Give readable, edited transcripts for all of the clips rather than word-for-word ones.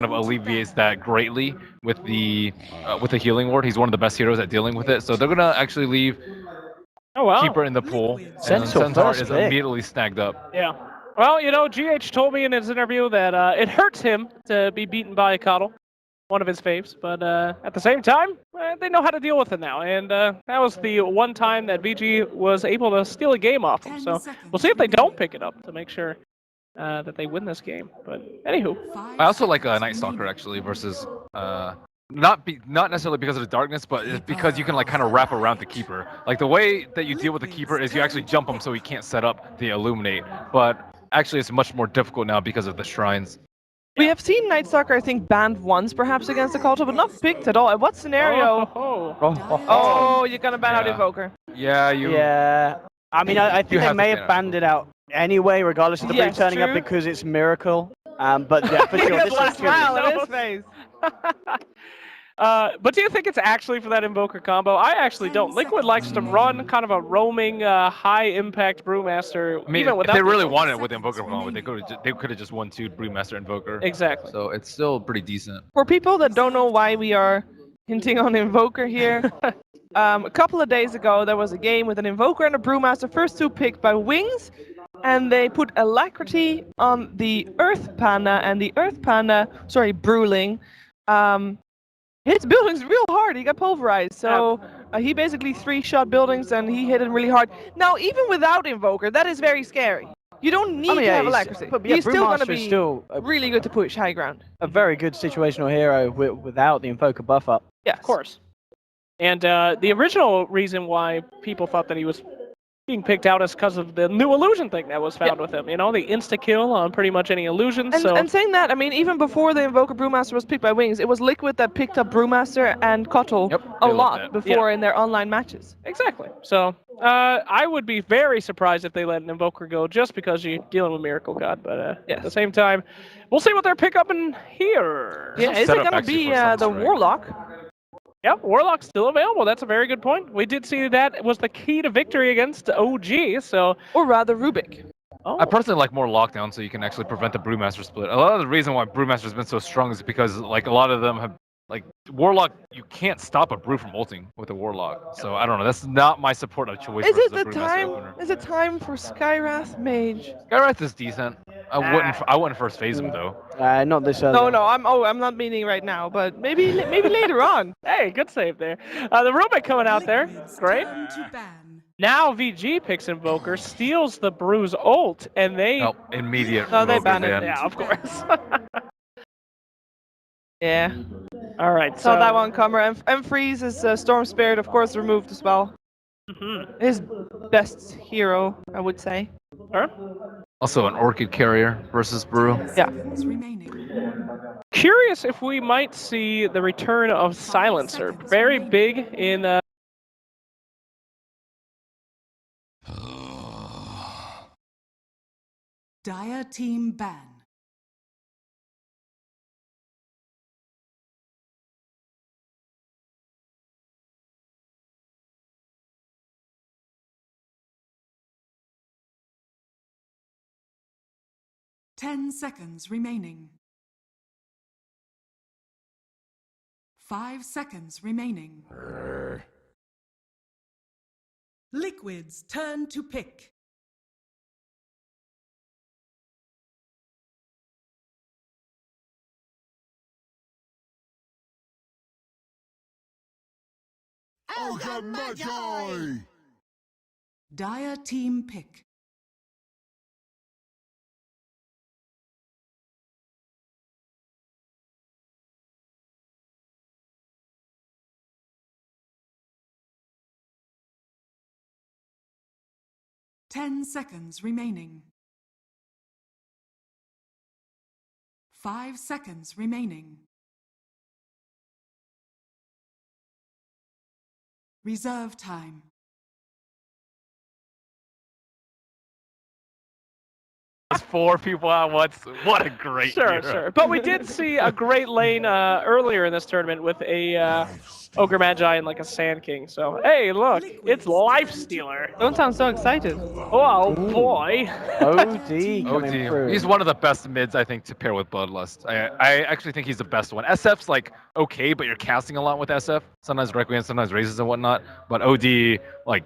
kind of alleviates that greatly with the healing ward. He's one of the best heroes at dealing with it. So they're gonna actually leave Keeper in the pool, and then Centaur is immediately snagged up. Yeah. Well, you know, GH told me in his interview that it hurts him to be beaten by Coddle, one of his faves, but at the same time, they know how to deal with it now, and that was the one time that VG was able to steal a game off him, so we'll see if they don't pick it up to make sure that they win this game, but anywho. I also like Night Stalker, actually, versus... not necessarily because of the darkness, but it's because you can like kind of wrap around the Keeper. Like the way that you deal with the Keeper is you actually jump him so he can't set up the Illuminate, but actually it's much more difficult now because of the shrines. We have seen Night Stalker, I think, banned once perhaps against the culture, but not picked at all. In what scenario? Oh, you're gonna ban out Invoker. Yeah, Yeah. I mean, I think they may have banned it out anyway, regardless of the blue turning up because it's Miracle. But yeah, for sure, this is smile on his face. But do you think it's actually for that Invoker combo? I actually don't. Liquid likes to run kind of a roaming, high-impact Brewmaster. I mean, even if without they really wanted it with the Invoker combo, they could have just 1-2'd Brewmaster Invoker. Exactly. So it's still pretty decent. For people that don't know why we are hinting on Invoker here, a couple of days ago there was a game with an Invoker and a Brewmaster, first two picked by Wings, and they put Alacrity on the Earth Panda, and the Earth Panda, sorry, Brewling, hits buildings real hard. He got pulverized, so he basically 3-shot buildings and he hit it really hard. Now, even without Invoker, that is very scary. You don't need to have Alacrity. He's still going to be really good to push high ground. A very good situational hero without the Invoker buff up. Yeah, of course. And the original reason why people thought that he was being picked out is because of the new illusion thing that was found with him. You know, the insta-kill on pretty much any illusion. And saying that, I mean, even before the Invoker Brewmaster was picked by Wings, it was Liquid that picked up Brewmaster and Kotl a lot before in their online matches. Exactly. So I would be very surprised if they let an Invoker go just because you're dealing with Miracle God. But at the same time, we'll see what they're pick up in here. Yeah, is it going to be the Warlock? Yeah, Warlock's still available. That's a very good point. We did see that was the key to victory against OG, so... Or rather, Rubik. Oh. I personally like more lockdown so you can actually prevent the Brewmaster split. A lot of the reason why Brewmaster's been so strong is because like a lot of them have... Like, Warlock, you can't stop a Brew from ulting with a Warlock. So, I don't know. That's not my support of choice. Is it the time? Is it time for Skywrath Mage? Skywrath is decent. I wouldn't first phase him, though. Not this early. No, I'm not meaning right now, but maybe later on. Hey, good save there. The Rubik coming out there. Great. Now VG picks Invoker, steals the Brew's ult, and they... Oh, immediate. No, they ban it. Yeah, of course. Yeah. All right. Saw that one come. And Freeze is Storm Spirit, of course, removed as well. His best hero, I would say. Also an Orchid Carrier versus Brew. Yeah. Curious if we might see the return of Silencer. Very big in... Dire team ban. Ten seconds remaining. 5 seconds remaining. Liquid's turn to pick. Ogre Magi! Dire team pick. 10 seconds remaining. 5 seconds remaining. Reserve time. 4 people at once. What a great hero. Sure. But we did see a great lane earlier in this tournament with a Ogre Magi and like a Sand King. So, hey, look, it's Life Stealer. Don't sound so excited. Oh, boy. OD coming through. He's one of the best mids, I think, to pair with Bloodlust. I actually think he's the best one. SF's like okay, but you're casting a lot with SF. Sometimes Requiem, sometimes Raises and whatnot. But OD, like,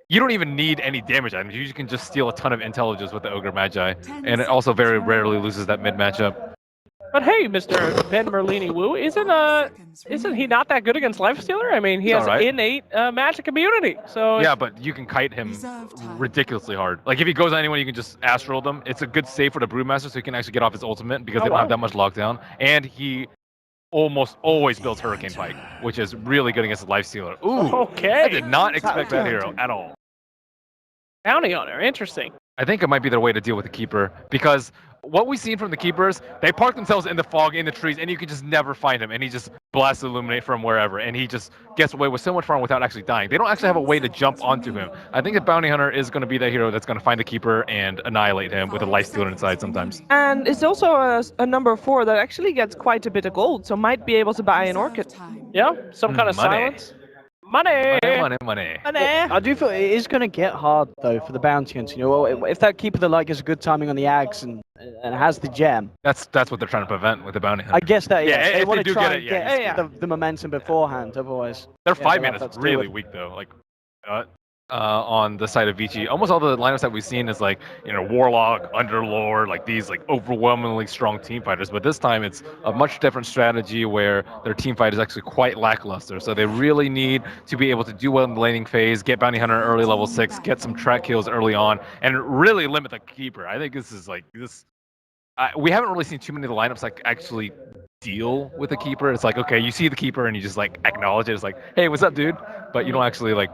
you don't even need any damage items. You can just steal a ton of intelligence with the Ogre Magi. And it also very rarely loses that mid matchup. But hey, Mr. Ben Merlini Wu, isn't he not that good against Lifestealer? I mean, he has innate magic immunity. So yeah, but you can kite him ridiculously hard. Like if he goes on anyone, you can just astral them. It's a good save for the Brewmaster, so he can actually get off his ultimate because they don't have that much lockdown. And he almost always builds Hurricane Pike, which is really good against the Lifestealer. Ooh, okay. I did not expect that hero at all. Bounty Hunter, interesting. I think it might be their way to deal with the Keeper, because what we've seen from the Keepers, they park themselves in the fog, in the trees, and you can just never find him, and he just blasts Illuminate from wherever, and he just gets away with so much farm without actually dying. They don't actually have a way to jump onto him. I think the Bounty Hunter is going to be that hero that's going to find the Keeper and annihilate him with a Life Stealer inside sometimes. And it's also a number 4 that actually gets quite a bit of gold, so might be able to buy an Orchid. Yeah, some kind of money. Silence. Money! I do feel it is going to get hard, though, for the Bounty Hunter. You know, if that Keeper the Light gets a good timing on the Ags and has the gem. That's what they're trying to prevent with the Bounty Hunter. I guess that, yeah. They want to try get and it, get the momentum beforehand, otherwise. Their 5 mana is really weak, though. Like, on the side of VG, almost all the lineups that we've seen is like, you know, Warlock, Underlord, like these like overwhelmingly strong team fighters. But this time it's a much different strategy where their team fight is actually quite lackluster. So they really need to be able to do well in the laning phase, get Bounty Hunter early level 6, get some track kills early on, and really limit the Keeper. I think this is like this. We haven't really seen too many of the lineups like actually deal with the Keeper. It's like, okay, you see the Keeper and you just like acknowledge it. It's like, hey, what's up, dude? But you don't actually like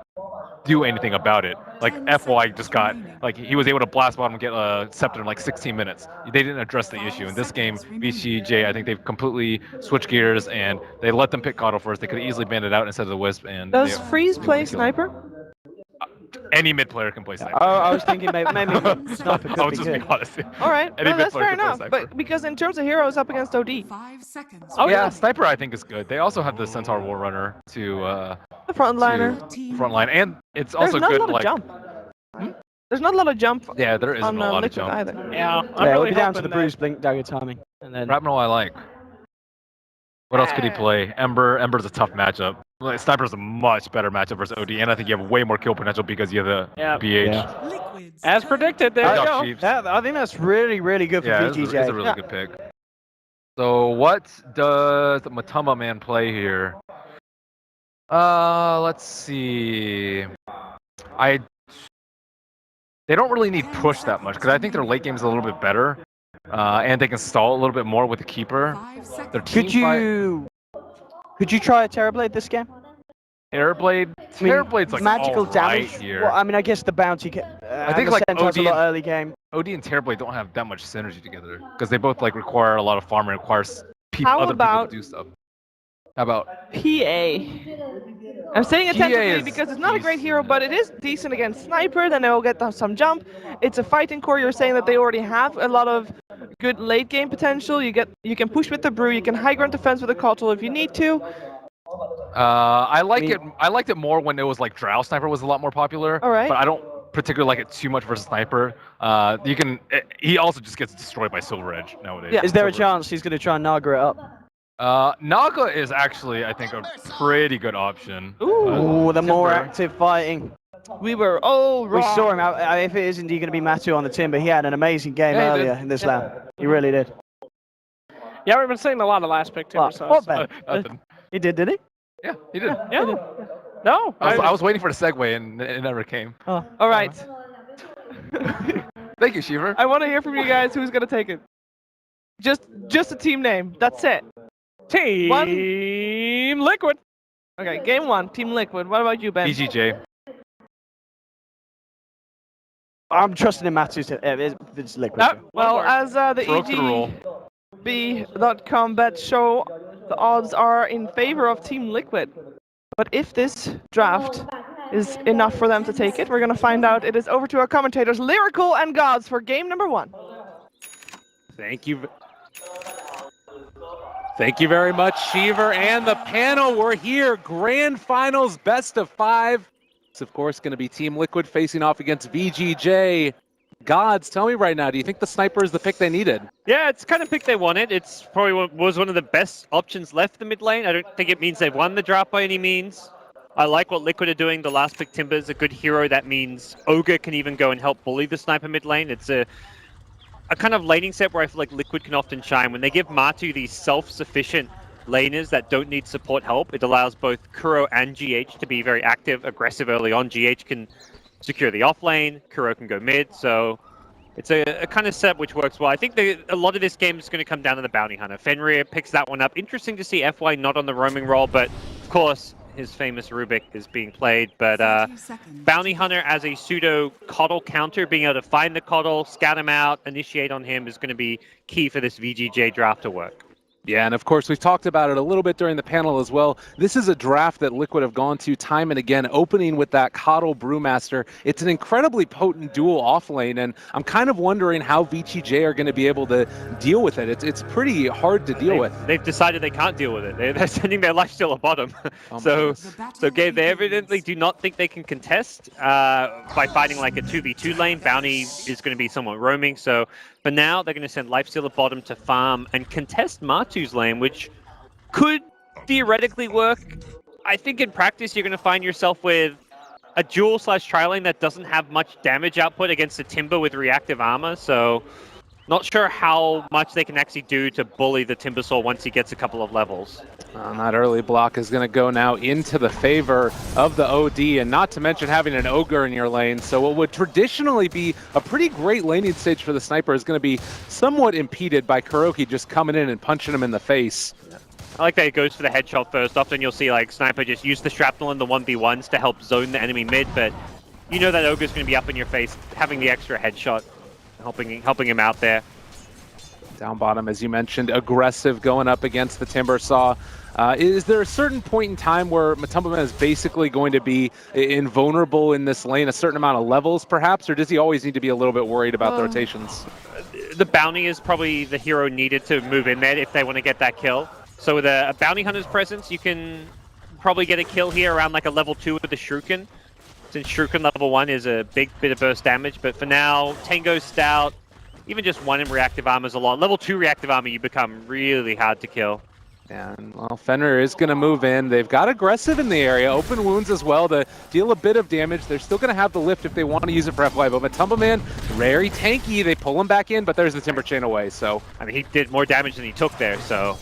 do anything about it. Like FY just got, like he was able to blast bottom and get a Scepter in like 16 minutes. They didn't address the issue. In this game, VGJ, I think they've completely switched gears and they let them pick Coddle first. They could have easily banned it out instead of the Wisp. And does Freeze play Sniper? Any mid player can play Sniper. I was thinking maybe Sniper could I'll be just good. be honest. All right, Any that's mid player fair can play enough. Sniper. But because in terms of heroes up against OD, 5 seconds. Oh, yeah, Sniper I think is good. They also have the Centaur War Runner to the frontliner. frontline, and it's There's also not good a lot like. of jump. There's not a lot of jump. Yeah, there isn't on a lot of Liquid jump. either. Yeah, I'm Yeah, really it'll be down to hoping the Bruise Blink Dagger timing. And then Rapnel I like. What else could he play? Ember's a tough matchup. Like, Sniper's a much better matchup versus OD, and I think you have way more kill potential because you have the BH. Yeah. As predicted, there Good you job, go. Chiefs. I think that's really, really good for Yeah, VGJ. it's a really good pick. So what does the Matamba man play here? Let's see. They don't really need push that much because I think their late game is a little bit better, and they can stall a little bit more with the Keeper. Their team Could you try a Terrorblade this game? Terrorblade? Terrorblade's like magical damage here. Well, I mean, I guess the bounty. I think like OD a lot early game. OD and Terrorblade don't have that much synergy together because they both like require a lot of farm and require How other about people to do stuff. How about PA? I'm saying it PA tentatively is because it's not a great hero, but it is decent against Sniper. Then they will get some jump. It's a fighting core. You're saying that they already have a lot of good late game potential. You can push with the Brew. You can high ground defense with the Cottle if you need to. I liked it more when it was like Drow Sniper was a lot more popular. All right. But I don't particularly like it too much versus Sniper. He also just gets destroyed by Silver Edge nowadays. Yeah. Is there a chance he's going to try and Naga it up? Naga is actually, I think, a pretty good option. Ooh, the more Timber. active fighting. We were all wrong. We saw him out. If it is indeed going to be Matu on the Timber, he had an amazing game Yeah, he earlier did. in this lab. He really did. Yeah, we've been saying a lot of last pick Timber. What, what Ben? Nothing. He did he? Yeah, he did. Yeah. No. I was waiting for the segue and it never came. Oh. All right. Thank you, Shiver. I want to hear from you guys who's gonna take it. Just a team name. That's it. Team Liquid. Okay, game 1, Team Liquid. What about you, Ben? VGJ. I'm trusting in Matu to. It's liquid. Well, as the Broke the rule. EGB.com bet show, the odds are in favor of Team Liquid. But if this draft is enough for them to take it, we're going to find out. It is over to our commentators, Lyrical and Gods, for game number 1. Thank you. Thank you very much, Sheever and the panel. We're here, grand finals, best of 5. It's of course going to be Team Liquid facing off against VGJ. Gods, tell me right now, do you think the sniper is the pick they needed? Yeah, it's kind of pick they wanted. It's probably was one of the best options left the mid lane. I don't think it means they've won the draft by any means. I like what Liquid are doing. The last pick Timber's a good hero. That means Ogre can even go and help bully the sniper mid lane. It's a kind of laning set where I feel like Liquid can often shine. When they give Matu these self-sufficient laners that don't need support help, it allows both Kuro and GH to be very active, aggressive early on. GH can secure the off lane, Kuro can go mid, so it's a kind of setup which works well. I think a lot of this game is going to come down to the Bounty Hunter. Fenrir picks that one up. Interesting to see FY not on the roaming role, but of course his famous Rubik is being played. But Bounty Hunter as a pseudo Coddle counter, being able to find the Coddle, scout him out, initiate on him is going to be key for this VGJ draft to work. Yeah, and of course, we've talked about it a little bit during the panel as well. This is a draft that Liquid have gone to time and again, opening with that Coddle Brewmaster. It's an incredibly potent dual off lane, and I'm kind of wondering how VGJ are going to be able to deal with it. It's pretty hard to deal with. They've decided they can't deal with it. They're sending their lifesteal at bottom. So Gabe, they evidently do not think they can contest by fighting like a 2v2 lane. Bounty is going to be somewhat roaming, so for now, they're going to send Lifesteal at bottom to farm and contest Matu's lane, which could theoretically work. I think in practice, you're going to find yourself with a dual/tri lane that doesn't have much damage output against a Timber with reactive armor, so not sure how much they can actually do to bully the Timbersaw once he gets a couple of levels. That early block is going to go now into the favor of the OD, and not to mention having an Ogre in your lane. So what would traditionally be a pretty great laning stage for the sniper is going to be somewhat impeded by Kuroki just coming in and punching him in the face. I like that it goes for the headshot first. Often you'll see like Sniper just use the shrapnel in the 1v1s to help zone the enemy mid, but you know that Ogre's going to be up in your face, having the extra headshot, helping him out there. Down bottom, as you mentioned, aggressive going up against the Timbersaw. Is there a certain point in time where Matumbaman is basically going to be invulnerable in this lane, a certain amount of levels perhaps, or does he always need to be a little bit worried about the rotations? The Bounty is probably the hero needed to move in there if they want to get that kill. So with a Bounty Hunter's presence, you can probably get a kill here around like a level 2 with the Shuriken, since Shuriken level 1 is a big bit of burst damage. But for now, Tango Stout, even just 1 in reactive armor is a lot. Level 2 reactive armor, you become really hard to kill. And, well, Fenrir is going to move in. They've got aggressive in the area, open wounds as well to deal a bit of damage. They're still going to have the lift if they want to use it for FY, but Matumbaman, very tanky. They pull him back in, but there's the Timber Chain away, so. I mean, he did more damage than he took there, so.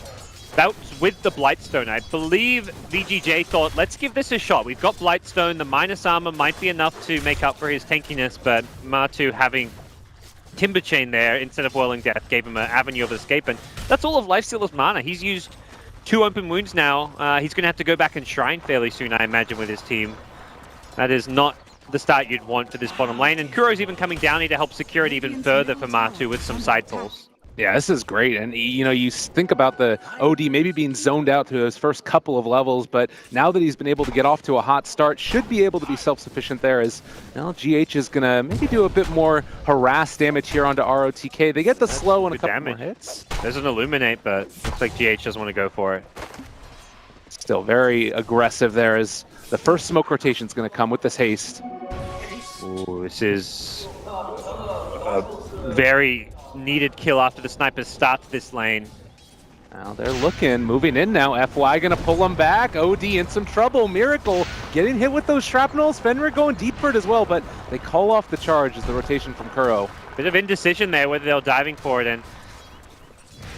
That was with the Blightstone. I believe VGJ thought, let's give this a shot. We've got Blightstone. The minus armor might be enough to make up for his tankiness, but Matu having Timber Chain there instead of Whirling Death gave him an avenue of escape, and that's all of Lifestealer's mana. He's used 2 open wounds now. He's going to have to go back and Shrine fairly soon, I imagine, with his team. That is not the start you'd want for this bottom lane, and Kuro's even coming down here to help secure it even further for Matu with some side pulls. Yeah, this is great, and you know, you think about the OD maybe being zoned out through his first couple of levels, but now that he's been able to get off to a hot start, should be able to be self-sufficient there as, well, GH is going to maybe do a bit more harass damage here onto ROTK. They get the slow and a couple more hits. There's an Illuminate, but looks like GH doesn't want to go for it. Still very aggressive there as the first smoke rotation is going to come with this haste. Ooh, this is a very needed kill after the Sniper starts this lane. Now they're looking, moving in now. FY gonna pull them back. OD in some trouble. Miracle getting hit with those shrapnels. Fenrir going deep for it as well, but they call off the charge as the rotation from Kuro. Bit of indecision there whether they're diving for it, and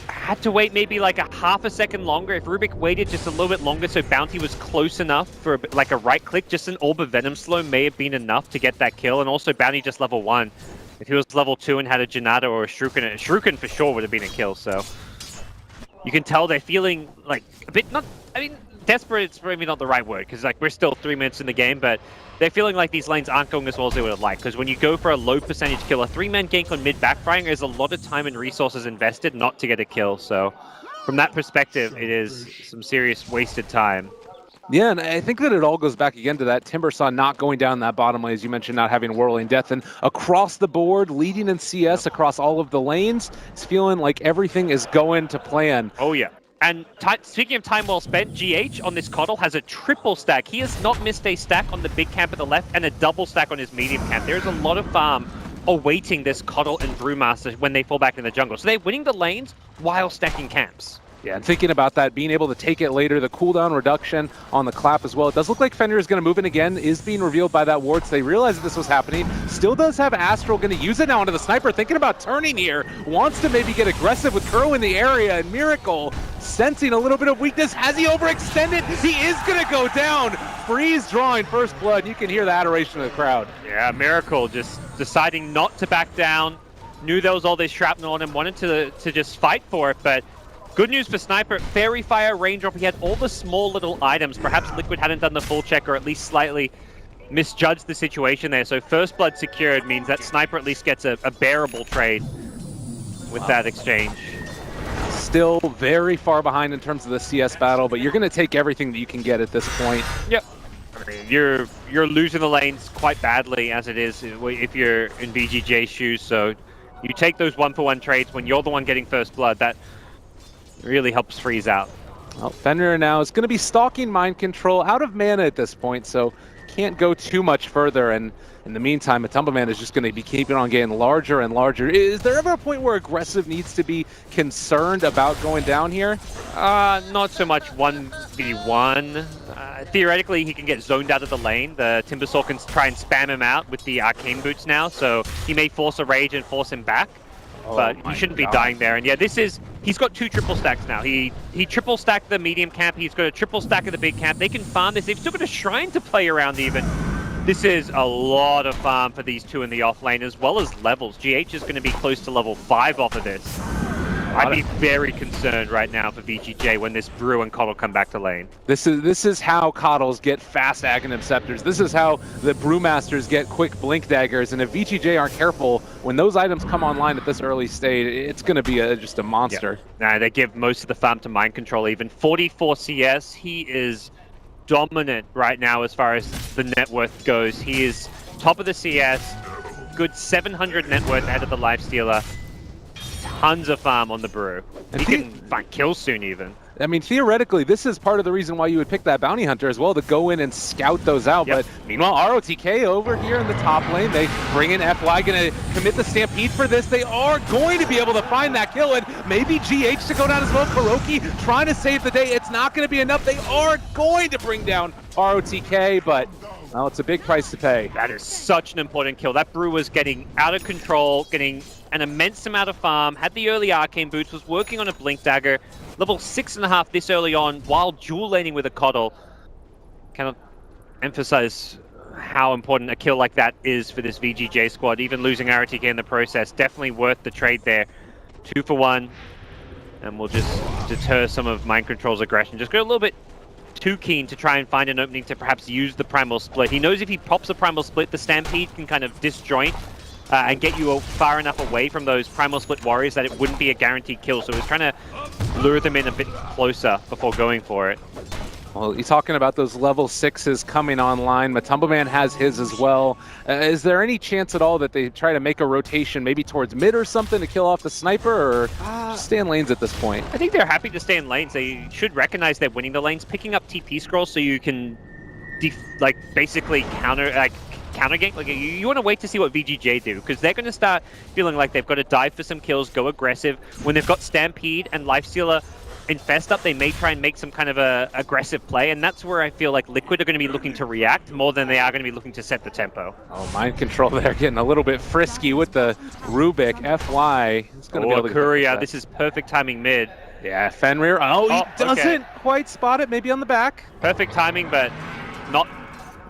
had to wait maybe like a half a second longer. If Rubik waited just a little bit longer so Bounty was close enough for like a right click, just an Orb of Venom slow may have been enough to get that kill, and also Bounty just level 1. If he was level 2 and had a Janata or a Shuriken for sure would have been a kill, so. You can tell they're feeling like a bit, desperate is maybe not the right word, because like we're still 3 minutes in the game, but they're feeling like these lanes aren't going as well as they would have liked, because when you go for a low percentage kill, a 3-man gank on mid backfiring, there's a lot of time and resources invested not to get a kill, so from that perspective, it is some serious wasted time. Yeah, and I think that it all goes back again to that Timbersaw not going down that bottom lane, as you mentioned, not having Whirling Death, and across the board, leading in CS across all of the lanes, it's feeling like everything is going to plan. Oh yeah. And speaking of time well spent, GH on this Coddle has a triple stack. He has not missed a stack on the big camp at the left and a double stack on his medium camp. There is a lot of farm awaiting this Coddle and Brewmaster when they fall back in the jungle. So they're winning the lanes while stacking camps. Yeah, and thinking about that, being able to take it later, the cooldown reduction on the clap as well. It does look like Fenrir is going to move in again, is being revealed by that ward, so they realize that this was happening. Still does have Astral, going to use it now onto the sniper, thinking about turning here. Wants to maybe get aggressive with Kuro in the area, and Miracle sensing a little bit of weakness. Has he overextended? He is going to go down. Freeze drawing first blood. You can hear the adoration of the crowd. Yeah, Miracle just deciding not to back down. Knew there was all this shrapnel on him, wanted to just fight for it, but good news for Sniper, Fairy Fire, Raindrop, he had all the small little items. Perhaps Liquid hadn't done the full check or at least slightly misjudged the situation there. So first blood secured means that Sniper at least gets a bearable trade with that exchange. Still very far behind in terms of the CS battle, but you're going to take everything that you can get at this point. Yep. I mean, you're losing the lanes quite badly as it is if you're in VGJ's shoes. So you take those 1-for-1 trades when you're the one getting first blood. That really helps freeze out. Well, Fenrir now is going to be stalking Mind Control out of mana at this point, so can't go too much further. And in the meantime, Matumbaman is just going to be keeping on getting larger and larger. Is there ever a point where Aggressive needs to be concerned about going down here? Not so much 1v1. Theoretically, he can get zoned out of the lane. The Timbersaw can try and spam him out with the Arcane Boots now, so he may force a Rage and force him back. But he shouldn't be dying there. And yeah, he's got 2 triple stacks now. He triple stacked the medium camp. He's got a triple stack of the big camp. They can farm this. They've still got a Shrine to play around even. This is a lot of farm for these two in the off lane as well as levels. GH is going to be close to level 5 off of this. I'd be very concerned right now for VGJ when this Brew and Coddle come back to lane. This is how Coddles get fast Aghanim Scepters. This is how the Brewmasters get quick Blink Daggers. And if VGJ aren't careful, when those items come online at this early stage, it's going to be just a monster. Yeah. They give most of the farm to Mind Control even. 44 CS, he is dominant right now as far as the net worth goes. He is top of the CS, good 700 net worth ahead of the Lifestealer. Tons of farm on the Brew. And he can find kills soon even. I mean, theoretically, this is part of the reason why you would pick that Bounty Hunter as well, to go in and scout those out. Yep. But meanwhile, ROTK over here in the top lane, they bring in FY, going to commit the Stampede for this. They are going to be able to find that kill, and maybe GH to go down as well. Kuroki trying to save the day. It's not going to be enough. They are going to bring down ROTK, but well, it's a big price to pay. That is such an important kill. That Brew was getting out of control, getting an immense amount of farm, had the early Arcane Boots, was working on a Blink Dagger, level 6.5 this early on, while dual laning with a Coddle. Cannot emphasize how important a kill like that is for this VGJ squad. Even losing ROTK in the process, definitely worth the trade there. 2 for 1, and we'll just deter some of Mind Control's aggression. Just go a little bit too keen to try and find an opening to perhaps use the Primal Split. He knows if he pops a Primal Split, the Stampede can kind of disjoint and get you far enough away from those Primal Split warriors that it wouldn't be a guaranteed kill. So he's trying to lure them in a bit closer before going for it. Well, you're talking about those level 6s coming online. Matumbaman has his as well. Is there any chance at all that they try to make a rotation maybe towards mid or something to kill off the sniper, or just stay in lanes at this point? I think they're happy to stay in lanes. They should recognize they're winning the lanes, picking up TP scrolls so you can basically counter game. Like, you want to wait to see what VGJ do, because they're going to start feeling like they've got to dive for some kills, go aggressive. When they've got Stampede and Lifestealer infest up, they may try and make some kind of a aggressive play, and that's where I feel like Liquid are going to be looking to react more than they are going to be looking to set the tempo. Oh, Mind Control there, getting a little bit frisky with the Rubik. FY is going to be able to Kuria, this is perfect timing mid. Yeah, Fenrir. Oh, he doesn't quite spot it. Maybe on the back. Perfect timing, but not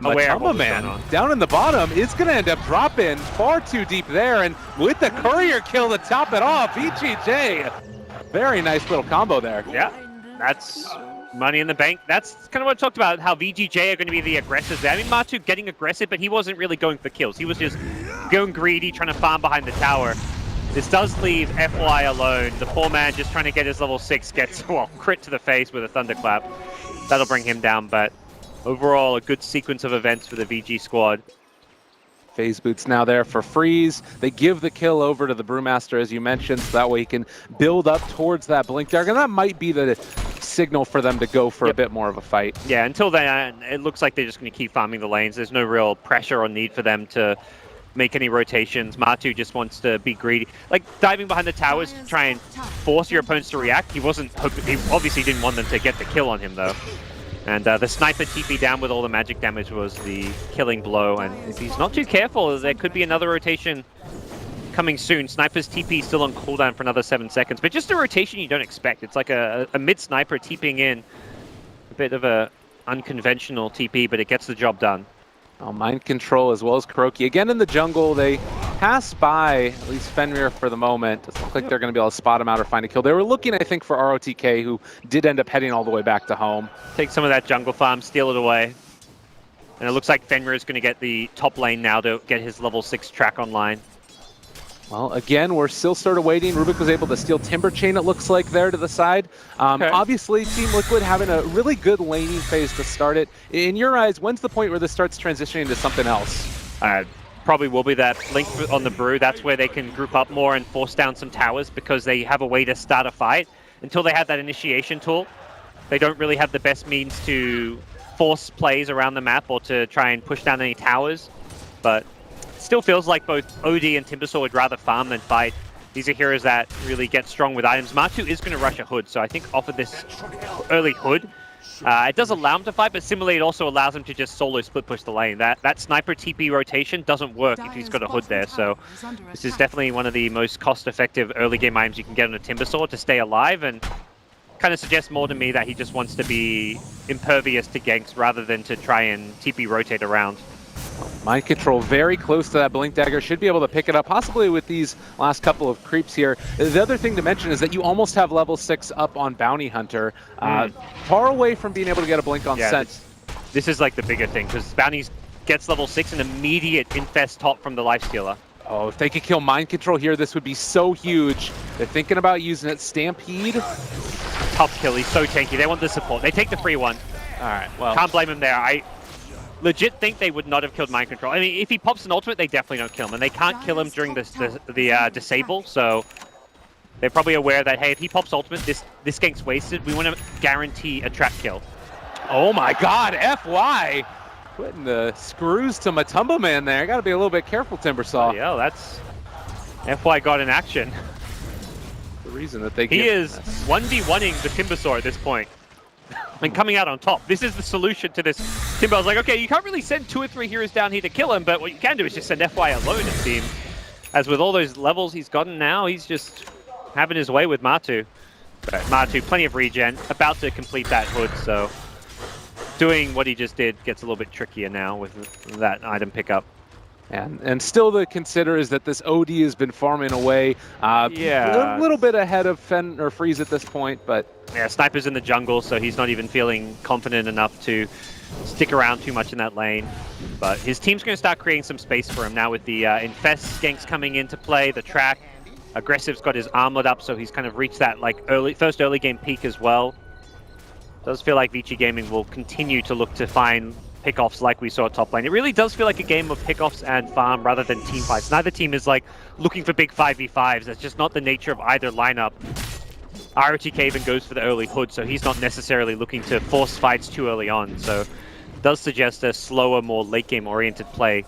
aware of what's going on. Down in the bottom is going to end up dropping far too deep there, and with the courier kill to top it off, VGJ. Very nice little combo there. Yeah, that's money in the bank. That's kind of what I talked about, how VGJ are going to be the aggressors there. I mean, Matu getting aggressive, but he wasn't really going for kills. He was just going greedy, trying to farm behind the tower. This does leave FY alone. The poor man just trying to get his level 6 gets, well, crit to the face with a Thunderclap. That'll bring him down, but overall, a good sequence of events for the VG squad. Phase Boots now there for Freeze. They give the kill over to the Brewmaster, as you mentioned, so that way he can build up towards that Blink Dagger. And that might be the signal for them to go for a bit more of a fight. Yeah, until then, it looks like they're just going to keep farming the lanes. There's no real pressure or need for them to make any rotations. Matu just wants to be greedy. Like, diving behind the towers to try and force your opponents to react. He obviously didn't want them to get the kill on him, though. And the sniper TP down with all the magic damage was the killing blow. And if he's not too careful, there could be another rotation coming soon. Sniper's TP still on cooldown for another 7 seconds. But just a rotation you don't expect. It's like a mid-sniper TPing in. A bit of a unconventional TP, but it gets the job done. Mind Control as well as Kuroki. Again in the jungle, they pass by, at least Fenrir for the moment. Doesn't look like they're going to be able to spot him out or find a kill. They were looking, I think, for ROTK, who did end up heading all the way back to home. Take some of that jungle farm, steal it away. And it looks like Fenrir is going to get the top lane now to get his level 6 track online. Well, again, we're still sort of waiting. Rubik was able to steal Timber Chain, it looks like, there to the side. Obviously, Team Liquid having a really good laning phase to start it. In your eyes, when's the point where this starts transitioning to something else? Probably will be that Blink on the Brew. That's where they can group up more and force down some towers because they have a way to start a fight. Until they have that initiation tool, they don't really have the best means to force plays around the map or to try and push down any towers. But still feels like both OD and Timbersaw would rather farm than fight. These are heroes that really get strong with items. Matu is going to rush a Hood, so I think off of this early Hood, it does allow him to fight, but similarly it also allows him to just solo split push the lane. That sniper TP rotation doesn't work if he's got a Hood there, so this is definitely one of the most cost-effective early game items you can get on a Timbersaw to stay alive, and kind of suggests more to me that he just wants to be impervious to ganks rather than to try and TP rotate around. Mind Control very close to that Blink Dagger. Should be able to pick it up, possibly with these last couple of creeps here. The other thing to mention is that you almost have level 6 up on Bounty Hunter. Far away from being able to get a Blink on Scent. This is like the bigger thing, because Bounty gets level 6 and immediate infest top from the Lifestealer. Oh, if they could kill Mind Control here, this would be so huge. They're thinking about using it. Stampede. Top kill, he's so tanky. They want the support. They take the free one. All right, well. Can't blame him there. I legit think they would not have killed Mind Control. I mean, if he pops an ultimate, they definitely don't kill him. And they can't kill him during the disable, so they're probably aware that, hey, if he pops ultimate, this gank's wasted. We want to guarantee a trap kill. Oh my god, FY! Putting the screws to Matumba Man there. Gotta be a little bit careful, Timbersaw. Yeah, that's FY got in action. The reason that they He is 1v1ing the Timbersaw at this point. And coming out on top. This is the solution to this. Timber was like, okay, you can't really send 2 or 3 heroes down here to kill him, but what you can do is just send FY alone, it seems. As with all those levels he's gotten now, he's just having his way with Matu. But Matu, plenty of regen, about to complete that Hood, so doing what he just did gets a little bit trickier now with that item pickup. And still to consider is that this OD has been farming away. A little bit ahead of Fen or Freeze at this point, but yeah, Sniper's in the jungle, so he's not even feeling confident enough to stick around too much in that lane. But his team's going to start creating some space for him now with the Infest ganks coming into play, the track. Aggressive's got his armlet up, so he's kind of reached that like first early game peak as well. Does feel like VG Gaming will continue to look to find pickoffs like we saw at top lane. It really does feel like a game of pickoffs and farm rather than team fights. Neither team is like looking for big 5v5s. That's just not the nature of either lineup. ROTK even goes for the early Hood, so he's not necessarily looking to force fights too early on. So it does suggest a slower, more late game oriented play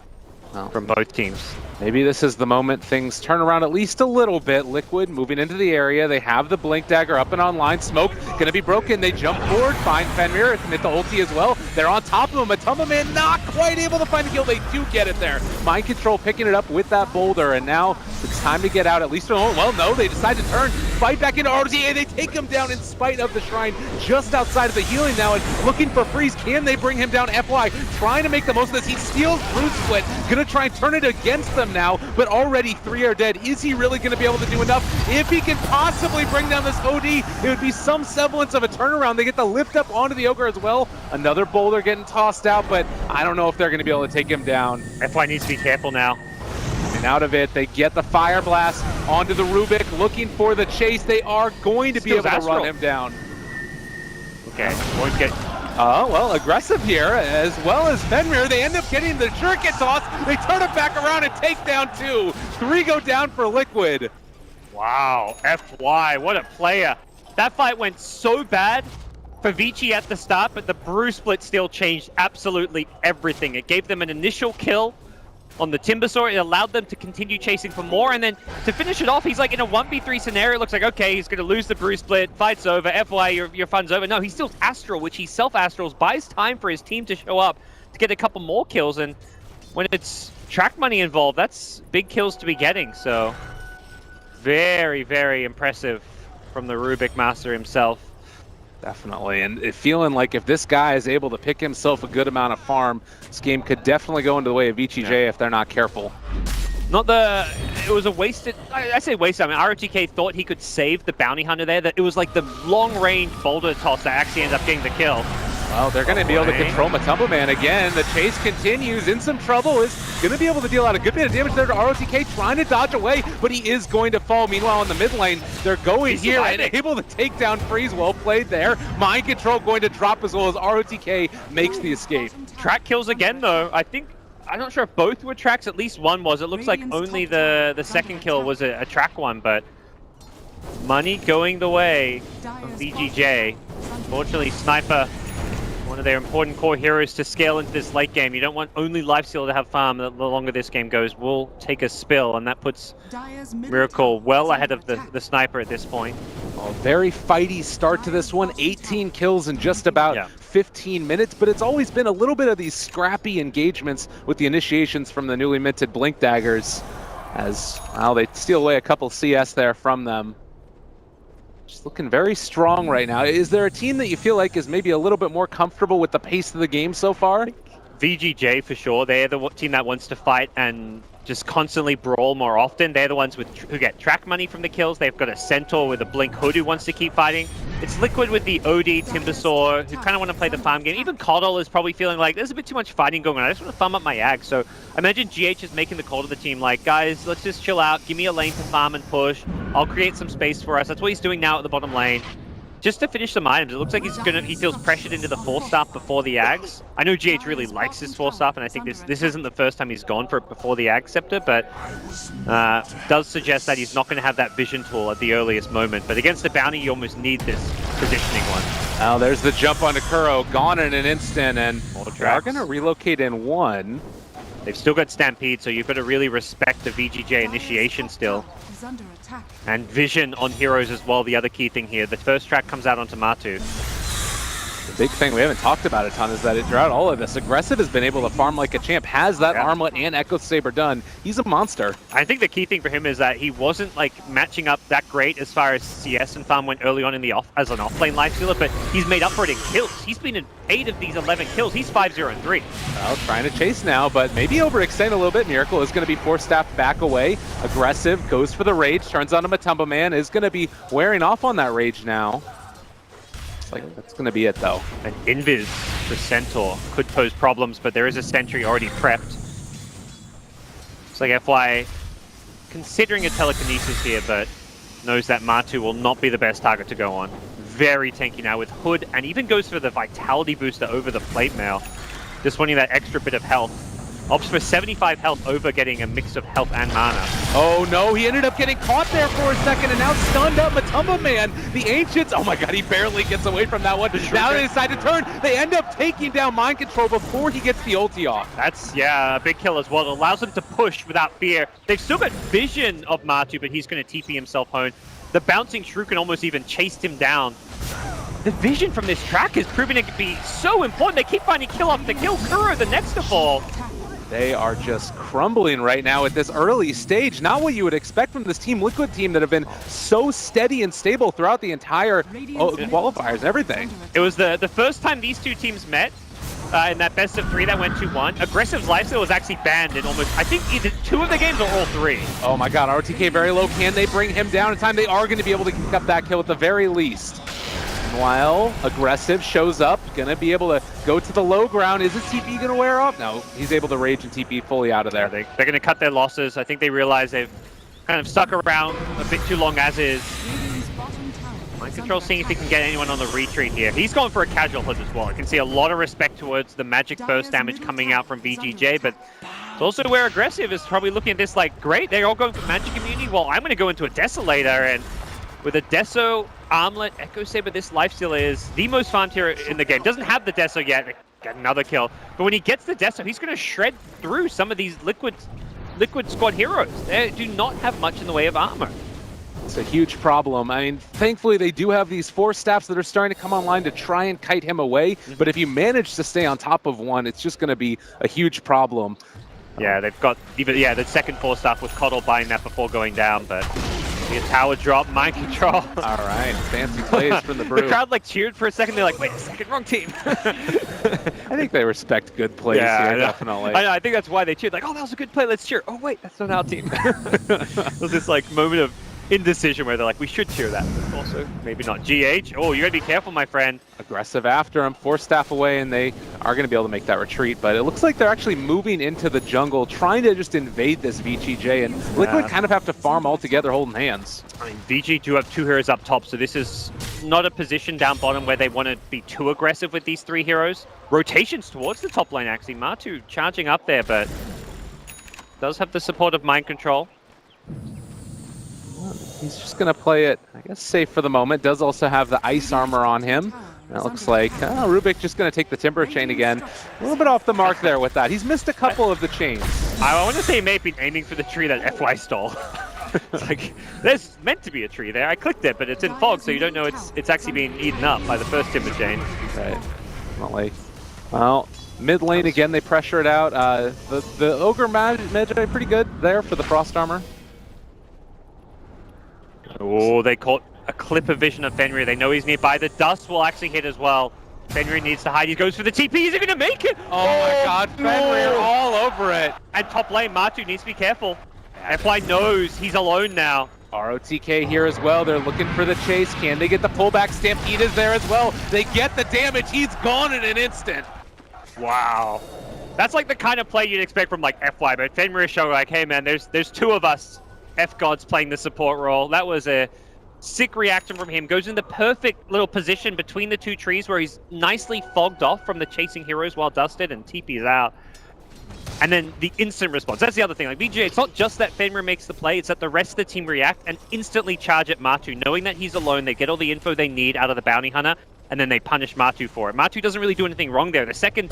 from both teams. Maybe this is the moment things turn around at least a little bit. Liquid moving into the area. They have the Blink Dagger up and online. Smoke gonna be broken. They jump forward, find Fenrir, commit the ulti as well. They're on top of him. Matumba Man not quite able to find the kill. They do get it there. Mind Control picking it up with that boulder, and now it's time to get out at least. Well, no, they decide to turn, fight back into RTA. They take him down in spite of the shrine just outside of the healing now, and looking for Freeze. Can they bring him down? FY trying to make the most of this. He steals Brood Split, gonna try and turn it against them now, but already 3 are dead. Is he really going to be able to do enough? If he can possibly bring down this OD, it would be some semblance of a turnaround. They get the lift up onto the Ogre as well. Another boulder getting tossed out, but I don't know if they're going to be able to take him down. FY needs to be careful now. And out of it, they get the Fire Blast onto the Rubik, looking for the chase. They are going to be able to run him down. Okay, won't get Oh, well, aggressive here, as well as Fenrir. They end up getting the shuriken toss. They turn it back around and take down 2. 3 go down for Liquid. Wow, FY, what a player. That fight went so bad for Vici at the start, but the brew split still changed absolutely everything. It gave them an initial kill on the Timbersaw. It allowed them to continue chasing for more, and then to finish it off, he's like in a 1v3 scenario. It looks like, okay, he's going to lose the brew split, fight's over, FY, your fun's over. No, he still Astral, which he self-Astrals, buys time for his team to show up to get a couple more kills, and when it's track money involved, that's big kills to be getting, so very, very impressive from the Rubik Master himself. Definitely, and feeling like if this guy is able to pick himself a good amount of farm, this game could definitely go into the way of VGJ if they're not careful. It was a wasted, I say wasted, I mean, ROTK thought he could save the bounty hunter there, that it was like the long-range boulder toss that actually ended up getting the kill. Well, they're going to be able to control Matumba Man again. The chase continues, in some trouble, is going to be able to deal out a good bit of damage there to ROTK, trying to dodge away, but he is going to fall. Meanwhile, in the mid lane, they're going here and able to take down Freeze. Well played there. Mind control going to drop as well as ROTK makes the escape. Track kills again, though. I'm not sure if both were tracks, at least one was. It looks like only the second kill was a track one, but money going the way of VGJ. Unfortunately, Sniper, one of their important core heroes to scale into this late game. You don't want only Lifesteal to have farm. The longer this game goes, will take a spill, and that puts Miracle well ahead of the Sniper at this point. Oh, very fighty start to this one. 18 kills in just about 15 minutes, but it's always been a little bit of these scrappy engagements with the initiations from the newly minted Blink Daggers, as well, they steal away a couple CS there from them. Just looking very strong right now. Is there a team that you feel like is maybe a little bit more comfortable with the pace of the game so far? VGJ for sure. They're the team that wants to fight and just constantly brawl more often. They're the ones who get track money from the kills. They've got a Centaur with a Blink Hood who wants to keep fighting. It's Liquid with the OD, Timbersaw, who kind of want to play the farm game. Even Coddle is probably feeling like there's a bit too much fighting going on. I just want to farm up my ag. So I imagine GH is making the call to the team like, guys, let's just chill out. Give me a lane to farm and push. I'll create some space for us. That's what he's doing now at the bottom lane. Just to finish some items, it looks like he feels pressured into the 4-staff before the Ags. I know GH really likes his 4-staff, and I think this isn't the first time he's gone for it before the Ag Scepter, but does suggest that he's not going to have that vision tool at the earliest moment. But against the bounty, you almost need this positioning one. Now there's the jump onto Kuro, gone in an instant, and they're going to relocate in one. They've still got Stampede, so you've got to really respect the VGJ initiation still. And vision on heroes as well, the other key thing here. The first track comes out onto Matu. The big thing we haven't talked about a ton is that throughout all of this, Aggressive has been able to farm like a champ, has that Armlet and Echo Saber done. He's a monster. I think the key thing for him is that he wasn't like matching up that great as far as CS and farm went early on in the as an off-lane lifestealer, but he's made up for it in kills. He's been in 8 of these 11 kills. He's 5-0-3. Well, trying to chase now, but maybe overextend a little bit. Miracle is going to be 4-staff back away. Aggressive goes for the rage, turns on a Matumba Man, is going to be wearing off on that rage now. Like, that's going to be it, though. An Invis for Centaur could pose problems, but there is a Sentry already prepped. It's like FY considering a telekinesis here, but knows that Matu will not be the best target to go on. Very tanky now with Hood, and even goes for the Vitality booster over the Plate Mail. Just wanting that extra bit of health. Opts for 75 health over getting a mix of health and mana. Oh no, he ended up getting caught there for a second and now stunned up Matumba Man. The Ancients, oh my god, he barely gets away from that one. Now they decide to turn. They end up taking down Mind Control before he gets the ulti off. That's, a big kill as well. It allows them to push without fear. They've still got vision of Matu, but he's going to TP himself home. The bouncing Shuriken almost even chased him down. The vision from this track is proving to be so important. They keep finding kill after kill. Kuro the next to fall. They are just crumbling right now at this early stage. Not what you would expect from this Team Liquid team that have been so steady and stable throughout the entire qualifiers and everything. It was the first time these two teams met in that best of 3 that went 2-1. Aggressive's lifesteal was actually banned in almost, I think, either 2 of the games or all 3. Oh my god, RTK very low. Can they bring him down in time? They are going to be able to pick up that kill at the very least. Meanwhile, Aggressive shows up, gonna be able to go to the low ground. Is his TP gonna wear off? No, he's able to rage and TP fully out of there. They're gonna cut their losses. I think they realize they've kind of stuck around a bit too long as is. Mind Control seeing if he can get anyone on the retreat here. He's going for a casual hood as well. I can see a lot of respect towards the magic burst damage coming out from VGJ, but it's also where Aggressive is probably looking at this like, great, they're all going for magic immunity. Well, I'm going to go into a Desolator, and with a Deso, Armlet, Echo Saber, this lifesteal is the most farmed hero in the game. Doesn't have the Deso yet, got another kill. But when he gets the Deso, he's going to shred through some of these Liquid Squad heroes. They do not have much in the way of armor. It's a huge problem. I mean, thankfully they do have these 4 staffs that are starting to come online to try and kite him away. But if you manage to stay on top of one, it's just going to be a huge problem. Yeah, they've got even the second 4 staff with Coddle buying that before going down, but the tower drop, Mind Control. All right, fancy plays from the Brew. The crowd like cheered for a second. They're like, wait a second, wrong team. I think they respect good plays here, definitely. I think that's why they cheered. Like, oh, that was a good play. Let's cheer. Oh wait, that's not our team. It was this like moment of indecision where they're like, we should cheer that, but also maybe not. GH, oh, you gotta be careful, my friend. Aggressive after him, 4 staff away, and they are going to be able to make that retreat, but it looks like they're actually moving into the jungle, trying to just invade this VGJ, and Liquid kind of have to farm all together holding hands. I mean, VG do have 2 heroes up top, so this is not a position down bottom where they want to be too aggressive with these 3 heroes. Rotations towards the top lane, actually. Matu charging up there, but does have the support of Mind Control. He's just going to play it, I guess, safe for the moment. Does also have the ice armor on him. And it looks like Rubik just going to take the Timber Chain again. A little bit off the mark there with that. He's missed a couple of the chains. I want to say he may have been aiming for the tree that FY stole. It's like, there's meant to be a tree there. I clicked it, but it's in fog, so you don't know it's actually being eaten up by the first Timber Chain. Right. Definitely. Well, mid lane again, they pressure it out. The Ogre Magi pretty good there for the Frost Armor. Oh, they caught a clip of vision of Fenrir. They know he's nearby. The dust will actually hit as well. Fenrir needs to hide. He goes for the TP. Is he going to make it? Oh my god, Fenrir all over it. And top lane, Matu needs to be careful. FY knows he's alone now. ROTK here as well. They're looking for the chase. Can they get the pullback? Stampede is there as well. They get the damage. He's gone in an instant. Wow. That's like the kind of play you'd expect from like FY, but Fenrir showing like, hey man, there's 2 of us. F-God's playing the support role. That was a sick reaction from him. Goes in the perfect little position between the 2 trees where he's nicely fogged off from the chasing heroes while dusted, and TP's out. And then the instant response. That's the other thing. Like VJ, it's not just that Fenrir makes the play, it's that the rest of the team react and instantly charge at Matu. Knowing that he's alone, they get all the info they need out of the bounty hunter, and then they punish Matu for it. Matu doesn't really do anything wrong there. The second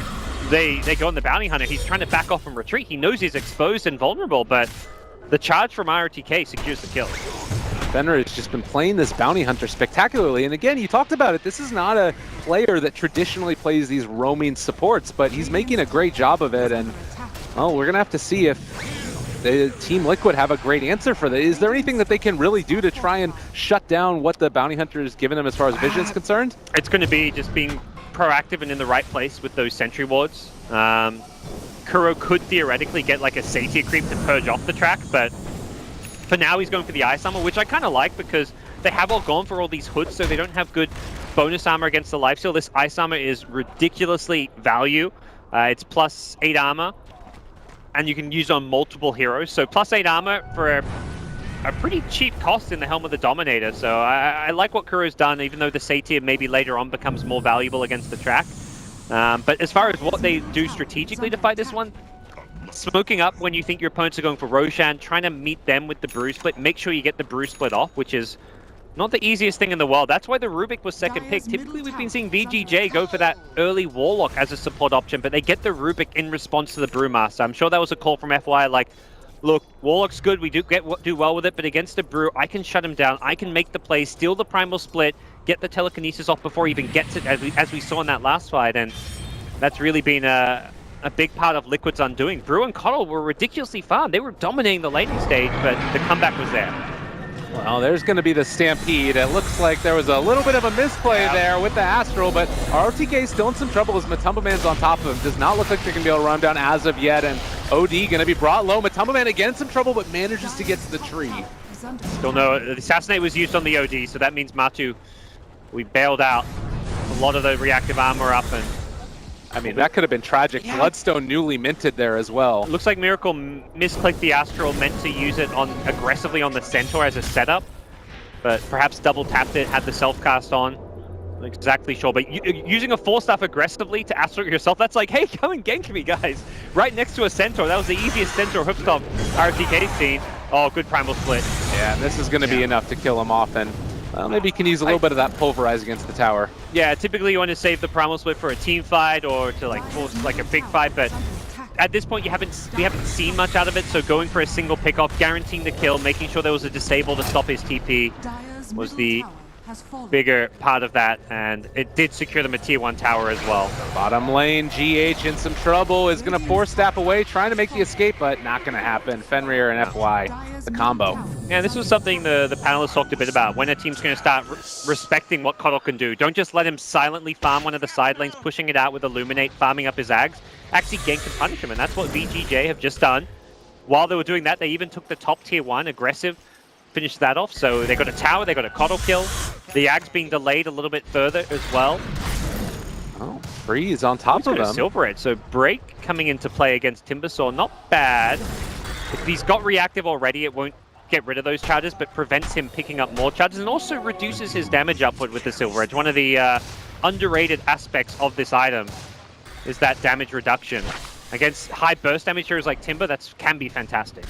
they go on the bounty hunter, he's trying to back off and retreat. He knows he's exposed and vulnerable, but the charge from ROTK secures the kill. Fenrir has just been playing this bounty hunter spectacularly, and again, you talked about it, this is not a player that traditionally plays these roaming supports, but he's making a great job of it, and well, we're gonna have to see if the Team Liquid have a great answer for that. Is there anything that they can really do to try and shut down what the bounty hunter is giving them as far as vision is concerned? It's going to be just being proactive and in the right place with those sentry wards. Kuro could theoretically get like a Satyr creep to purge off the track, but for now he's going for the Ice Armor, which I kind of like because they have all gone for all these hoods, so they don't have good bonus armor against the lifesteal. This Ice Armor is ridiculously value. It's plus 8 armor, and you can use on multiple heroes. So plus 8 armor for a pretty cheap cost in the Helm of the Dominator. So I like what Kuro's done, even though the Satyr maybe later on becomes more valuable against the track. But as far as what they do strategically to fight this one, smoking up when you think your opponents are going for Roshan, trying to meet them with the Brew Split, make sure you get the Brew Split off, which is not the easiest thing in the world. That's why the Rubik was second pick. Typically we've been seeing VGJ go for that early Warlock as a support option, but they get the Rubik in response to the Brewmaster. I'm sure that was a call from FY, like, look, Warlock's good, we do well with it, but against the Brew, I can shut him down, I can make the play, steal the Primal Split, get the Telekinesis off before he even gets it, as we saw in that last fight, and that's really been a big part of Liquid's undoing. Brew and Coddle were ridiculously farmed. They were dominating the laning stage, but the comeback was there. Well, there's going to be the Stampede. It looks like there was a little bit of a misplay there with the Astral, but ROTK still in some trouble as Matumba Man's on top of him. Does not look like they're going to be able to run him down as of yet, and OD going to be brought low. Matumba Man again in some trouble, but manages to get to the tree. Still no, the Assassinate was used on the OD, so that means Matu, we bailed out a lot of the reactive armor up, and I mean, that could have been tragic. Yeah. Bloodstone newly minted there as well. Looks like Miracle misclicked the Astral, meant to use it on aggressively on the Centaur as a setup. but perhaps double tapped it, had the self-cast on. Not exactly sure, but using a 4-staff aggressively to Astro yourself, that's like, hey, come and gank me, guys. Right next to a Centaur. That was the easiest Centaur hookstop RFTK's seen. Oh, good primal split. Yeah, this is going to be enough to kill him off, and well, maybe you can use a little bit of that pulverize against the tower. Yeah, typically you want to save the primal split for a team fight or to like force like a big fight, but at this point we haven't seen much out of it, so going for a single pick-off, guaranteeing the kill, making sure there was a disable to stop his TP was the bigger part of that, and it did secure them a tier 1 tower as well. Bottom lane, GH in some trouble, is going to 4-step away, trying to make the escape, but not going to happen. Fenrir and FY, the combo. Yeah, this was something the panelists talked a bit about. When a team's going to start respecting what Koddle can do, don't just let him silently farm one of the side lanes, pushing it out with Illuminate, farming up his Ags. Actually gank and punish him, and that's what VGJ have just done. While they were doing that, they even took the top tier 1 aggressive, finished that off, so they got a tower, they got a Koddle kill. The Ags being delayed a little bit further as well. Oh, Freeze on top of them. Silver Edge, so Break coming into play against Timbersaw, not bad. If he's got reactive already, it won't get rid of those charges, but prevents him picking up more charges and also reduces his damage upward with the Silver Edge. One of the underrated aspects of this item is that damage reduction. Against high burst damage heroes like Timber, that can be fantastic.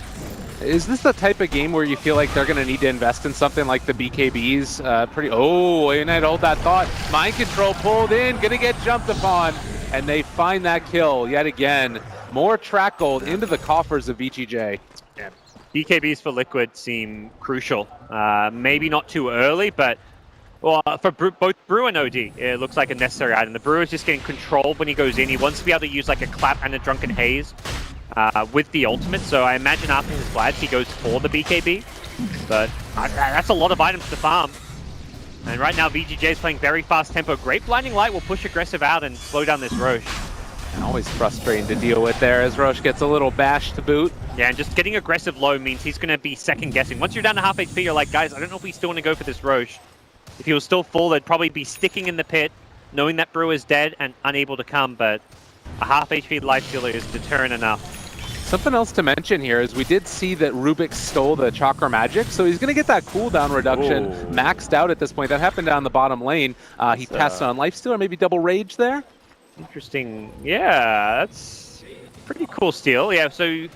Is this the type of game where you feel like they're going to need to invest in something like the BKBs? And I'd hold that thought. Mind control pulled in, going to get jumped upon, and they find that kill yet again. More track gold into the coffers of VGJ. Yeah. BKBs for Liquid seem crucial. Maybe not too early, but well, for both Brew and OD, it looks like a necessary item. The Brew is just getting controlled when he goes in. He wants to be able to use like a clap and a Drunken Haze with the ultimate, so I imagine after his Vlads he goes for the BKB, but that's a lot of items to farm. And right now VGJ is playing very fast tempo. Great Blinding Light will push aggressive out and slow down this Roche. And always frustrating to deal with there as Roche gets a little bashed to boot. Yeah, and just getting aggressive low means he's going to be second guessing. Once you're down to half HP, you're like, guys, I don't know if we still want to go for this Roche. If he was still full, they'd probably be sticking in the pit, knowing that Brew is dead and unable to come, but a half HP life stealer is deterrent enough. Something else to mention here is we did see that Rubik stole the Chakra Magic, so he's going to get that cooldown reduction maxed out at this point. That happened down the bottom lane. He passed on Lifesteal, or maybe double Rage there. Interesting. Yeah, that's pretty cool steal. Yeah, so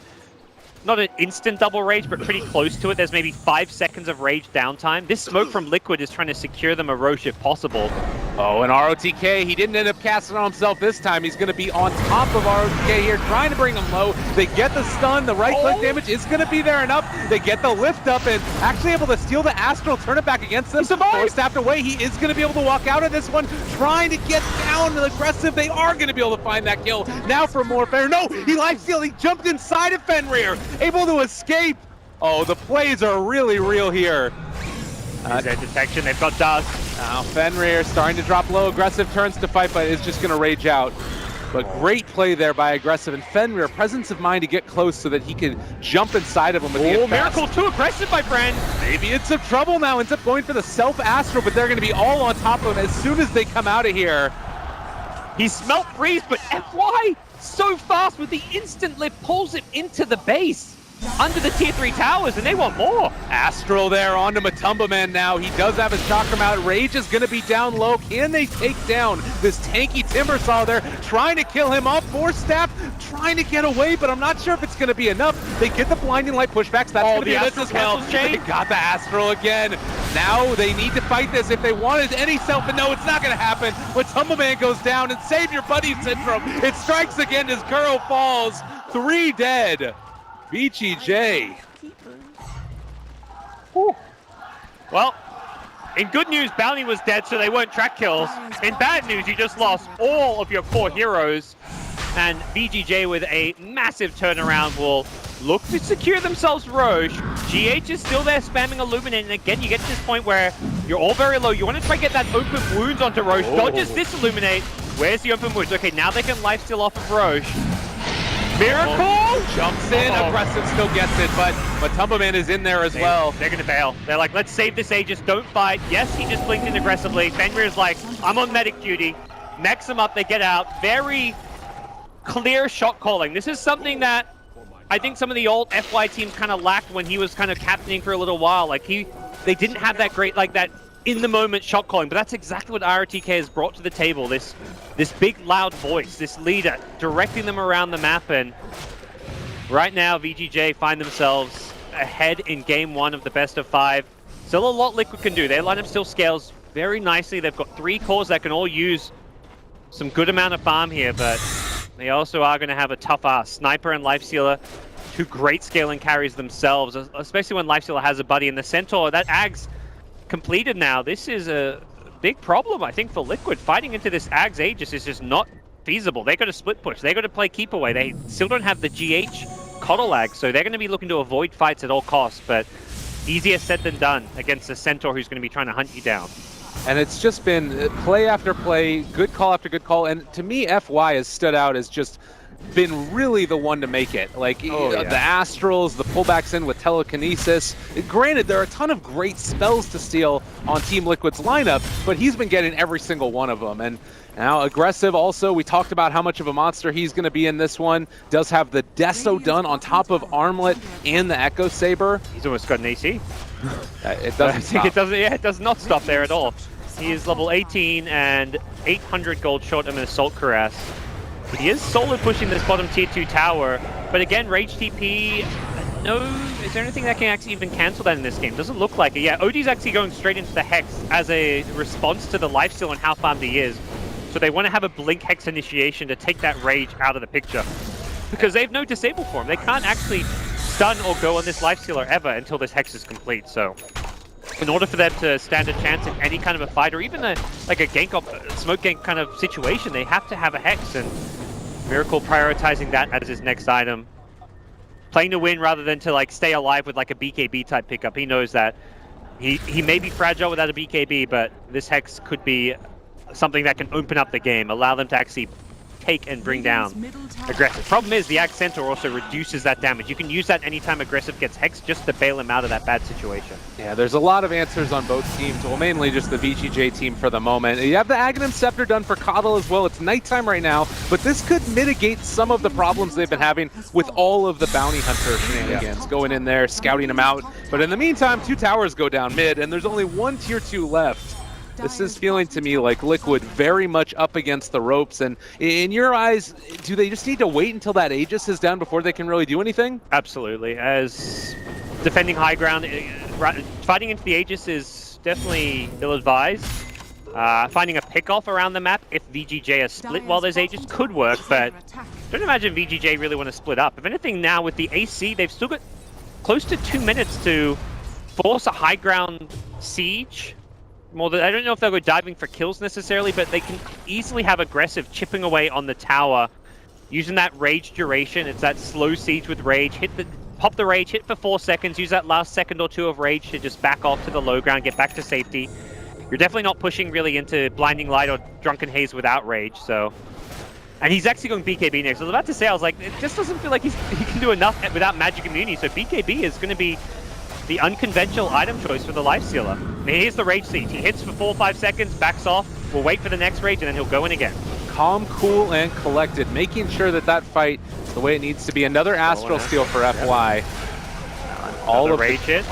not an instant double Rage, but pretty close to it. There's maybe 5 seconds of Rage downtime. This smoke from Liquid is trying to secure them a Roche if possible. Oh, and ROTK, he didn't end up casting on himself this time. He's going to be on top of ROTK here, trying to bring him low. They get the stun, the right-click damage is going to be there enough. They get the lift up and actually able to steal the Astral, turn it back against them. Force-staffed away, he is going to be able to walk out of this one, trying to get down aggressive. They are going to be able to find that kill. Now for more Fenrir. No, he lifestealed, he jumped inside of Fenrir, able to escape. Oh, the plays are really real here. Their detection, they've got dust. Now Fenrir starting to drop low, aggressive turns to fight, but is just going to rage out. But great play there by aggressive, and Fenrir, presence of mind to get close so that he can jump inside of him. Oh, Miracle too aggressive, my friend. Maybe it's some trouble now, ends up going for the self-astral, but they're going to be all on top of him as soon as they come out of here. He smelt Freeze, but FY so fast with the instant lift pulls him into the base. Under the tier 3 towers, and they want more. Astral there onto Matumba Man now. He does have his chakra mount. Rage is going to be down low. Can they take down this tanky Timbersaw there? Trying to kill him off. Force Staff trying to get away, but I'm not sure if it's going to be enough. They get the Blinding Light pushbacks. That's going to be this as well. They got the Astral again. Now they need to fight this if they wanted any self, but no, it's not going to happen. Matumba Man goes down, and save your buddy syndrome. It strikes again as Kuro falls. 3 dead. VGJ. Well, in good news, Bounty was dead, so they weren't track kills. In bad news, you just lost all of your core heroes. And VGJ with a massive turnaround will look to secure themselves Roche. GH is still there spamming Illuminate, and again, you get to this point where you're all very low. You want to try to get that open wounds onto Roche. Dodges this Illuminate. Where's the open wounds? Okay, now they can lifesteal off of Roche. Miracle! Jumps in, aggressive still gets it, but Matumba Man is in there as well. They're gonna bail. They're like, let's save this Aegis, don't fight. Yes, he just blinked in aggressively. Fenrir's like, I'm on medic duty. Mechs him up, they get out. Very clear shot calling. This is something that I think some of the old FY teams kind of lacked when he was kind of captaining for a little while. Like, he they didn't have that great, like that in-the-moment shot calling, but that's exactly what RTK has brought to the table. This big, loud voice, this leader, directing them around the map, and right now VGJ find themselves ahead in game 1 of the best of 5. Still a lot Liquid can do. Their lineup still scales very nicely. They've got 3 cores that can all use some good amount of farm here, but they also are going to have a tough ask. Sniper and Lifestealer, 2 great scaling carries themselves, especially when Lifestealer has a buddy in the Centaur. That Ag's completed now. This is a big problem, I think, for Liquid. Fighting into this Ag's Aegis is just not feasible. They got to split push. They got to play keep away. They still don't have the GH Coddle Ag, so they're going to be looking to avoid fights at all costs, but easier said than done against a Centaur who's going to be trying to hunt you down. And it's just been play after play, good call after good call, and to me, FY has stood out as just been really the one to make it. Like, the Astrals, the pullbacks in with telekinesis. Granted, there are a ton of great spells to steal on Team Liquid's lineup, but he's been getting every single one of them. And now Aggressive also, we talked about how much of a monster he's going to be in this one. Does have the Deso done on top of Armlet and the Echo Saber. He's almost got an AC. It doesn't stop. It does not stop there at all. He is level 18 and 800 gold short of an Assault Cuirass. He is solo pushing this bottom tier 2 tower, but again, Rage TP, no, is there anything that can actually even cancel that in this game? Doesn't look like it. Yeah, OD's actually going straight into the Hex as a response to the lifesteal and how farmed he is. So they want to have a Blink Hex initiation to take that Rage out of the picture. Because they have no disable for him. They can't actually stun or go on this lifestealer ever until this Hex is complete, so in order for them to stand a chance in any kind of a fight, or even like a gank smoke gank kind of situation, they have to have a Hex, and Miracle prioritizing that as his next item. Playing to win rather than to like stay alive with like a BKB type pickup. He knows that he may be fragile without a BKB, but this Hex could be something that can open up the game, allow them to actually take and bring down Aggressive. Problem is, the Ag Centaur also reduces that damage. You can use that anytime Aggressive gets Hexed just to bail him out of that bad situation. Yeah, there's a lot of answers on both teams. Well, mainly just the VGJ team for the moment. You have the Aghanim Scepter done for Coddle as well. It's nighttime right now, but this could mitigate some of the problems they've been having with all of the Bounty Hunter shenanigans. Going in there, scouting them out. But in the meantime, 2 towers go down mid, and there's only 1 tier 2 left. This is feeling to me like Liquid very much up against the ropes, and in your eyes, do they just need to wait until that Aegis is down before they can really do anything? Absolutely. As defending high ground, fighting into the Aegis is definitely ill-advised. Finding a pick-off around the map if VGJ is split while there's Aegis could work, but don't imagine VGJ really want to split up. If anything, now with the AC, they've still got close to 2 minutes to force a high ground siege. I don't know if they'll go diving for kills necessarily, but they can easily have Aggressive chipping away on the tower, using that Rage duration. It's that slow siege with Rage. Pop the Rage, hit for 4 seconds, use that last second or 2 of Rage to just back off to the low ground, get back to safety. You're definitely not pushing really into Blinding Light or Drunken Haze without Rage, so... And he's actually going BKB next. I was about to say, I was like, it just doesn't feel like he can do enough without Magic Immunity, so BKB is going to be the unconventional item choice for the Lifestealer. Now here's the Rage Siege. He hits for 4 or 5 seconds, backs off, we'll wait for the next Rage, and then he'll go in again. Calm, cool, and collected, making sure that that fight is the way it needs to be. Another Astral Steal for FY. All of the Rage hit.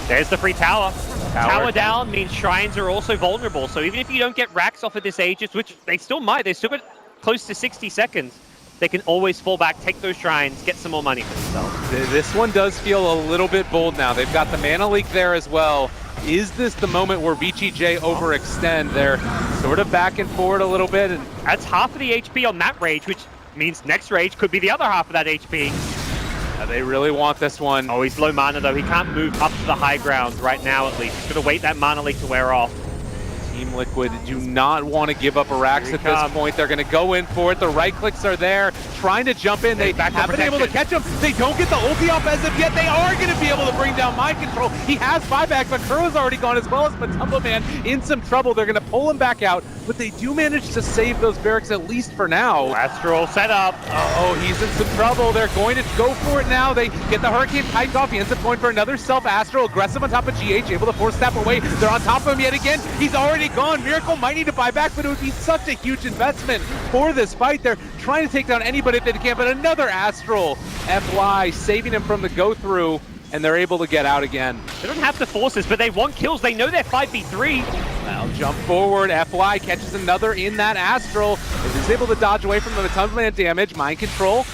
There's the free tower. Tower down means Shrines are also vulnerable, so even if you don't get racks off of this Aegis, which they still might, they still got close to 60 seconds, they can always fall back, take those Shrines, get some more money for themselves. This one does feel a little bit bold now. They've got the mana leak there as well. Is this the moment where VGJ overextend? They're sort of back and forward a little bit. And that's half of the HP on that Rage, which means next Rage could be the other half of that HP. They really want this one. Oh, he's low mana though. He can't move up to the high ground right now at least. He's going to wait that mana leak to wear off. Team Liquid do not want to give up a Rax at this point. They're going to go in for it. The right clicks are there, trying to jump in. They haven't been able to catch him. They don't get the ulti off as of yet. They are going to be able to bring down Mind Control. He has buyback, but Kuro's already gone as well as Matumba Man in some trouble. They're going to pull him back out, but they do manage to save those barracks at least for now. Astral setup. Oh, he's in some trouble. They're going to go for it now. They get the Hurricane Kite off. He ends up going for another self-Astral. Aggressive on top of GH, able to force snap away. They're on top of him yet again. He's already gone. Miracle might need to buy back, but it would be such a huge investment for this fight. They're trying to take down anybody that they can, but another Astral. FY saving him from the go-through. and they're able to get out again. They don't have to force this, but they want kills. They know they're 5v3. Now jump forward, FY catches another in that Astral. If he's able to dodge away from them, a ton of land damage. Mind control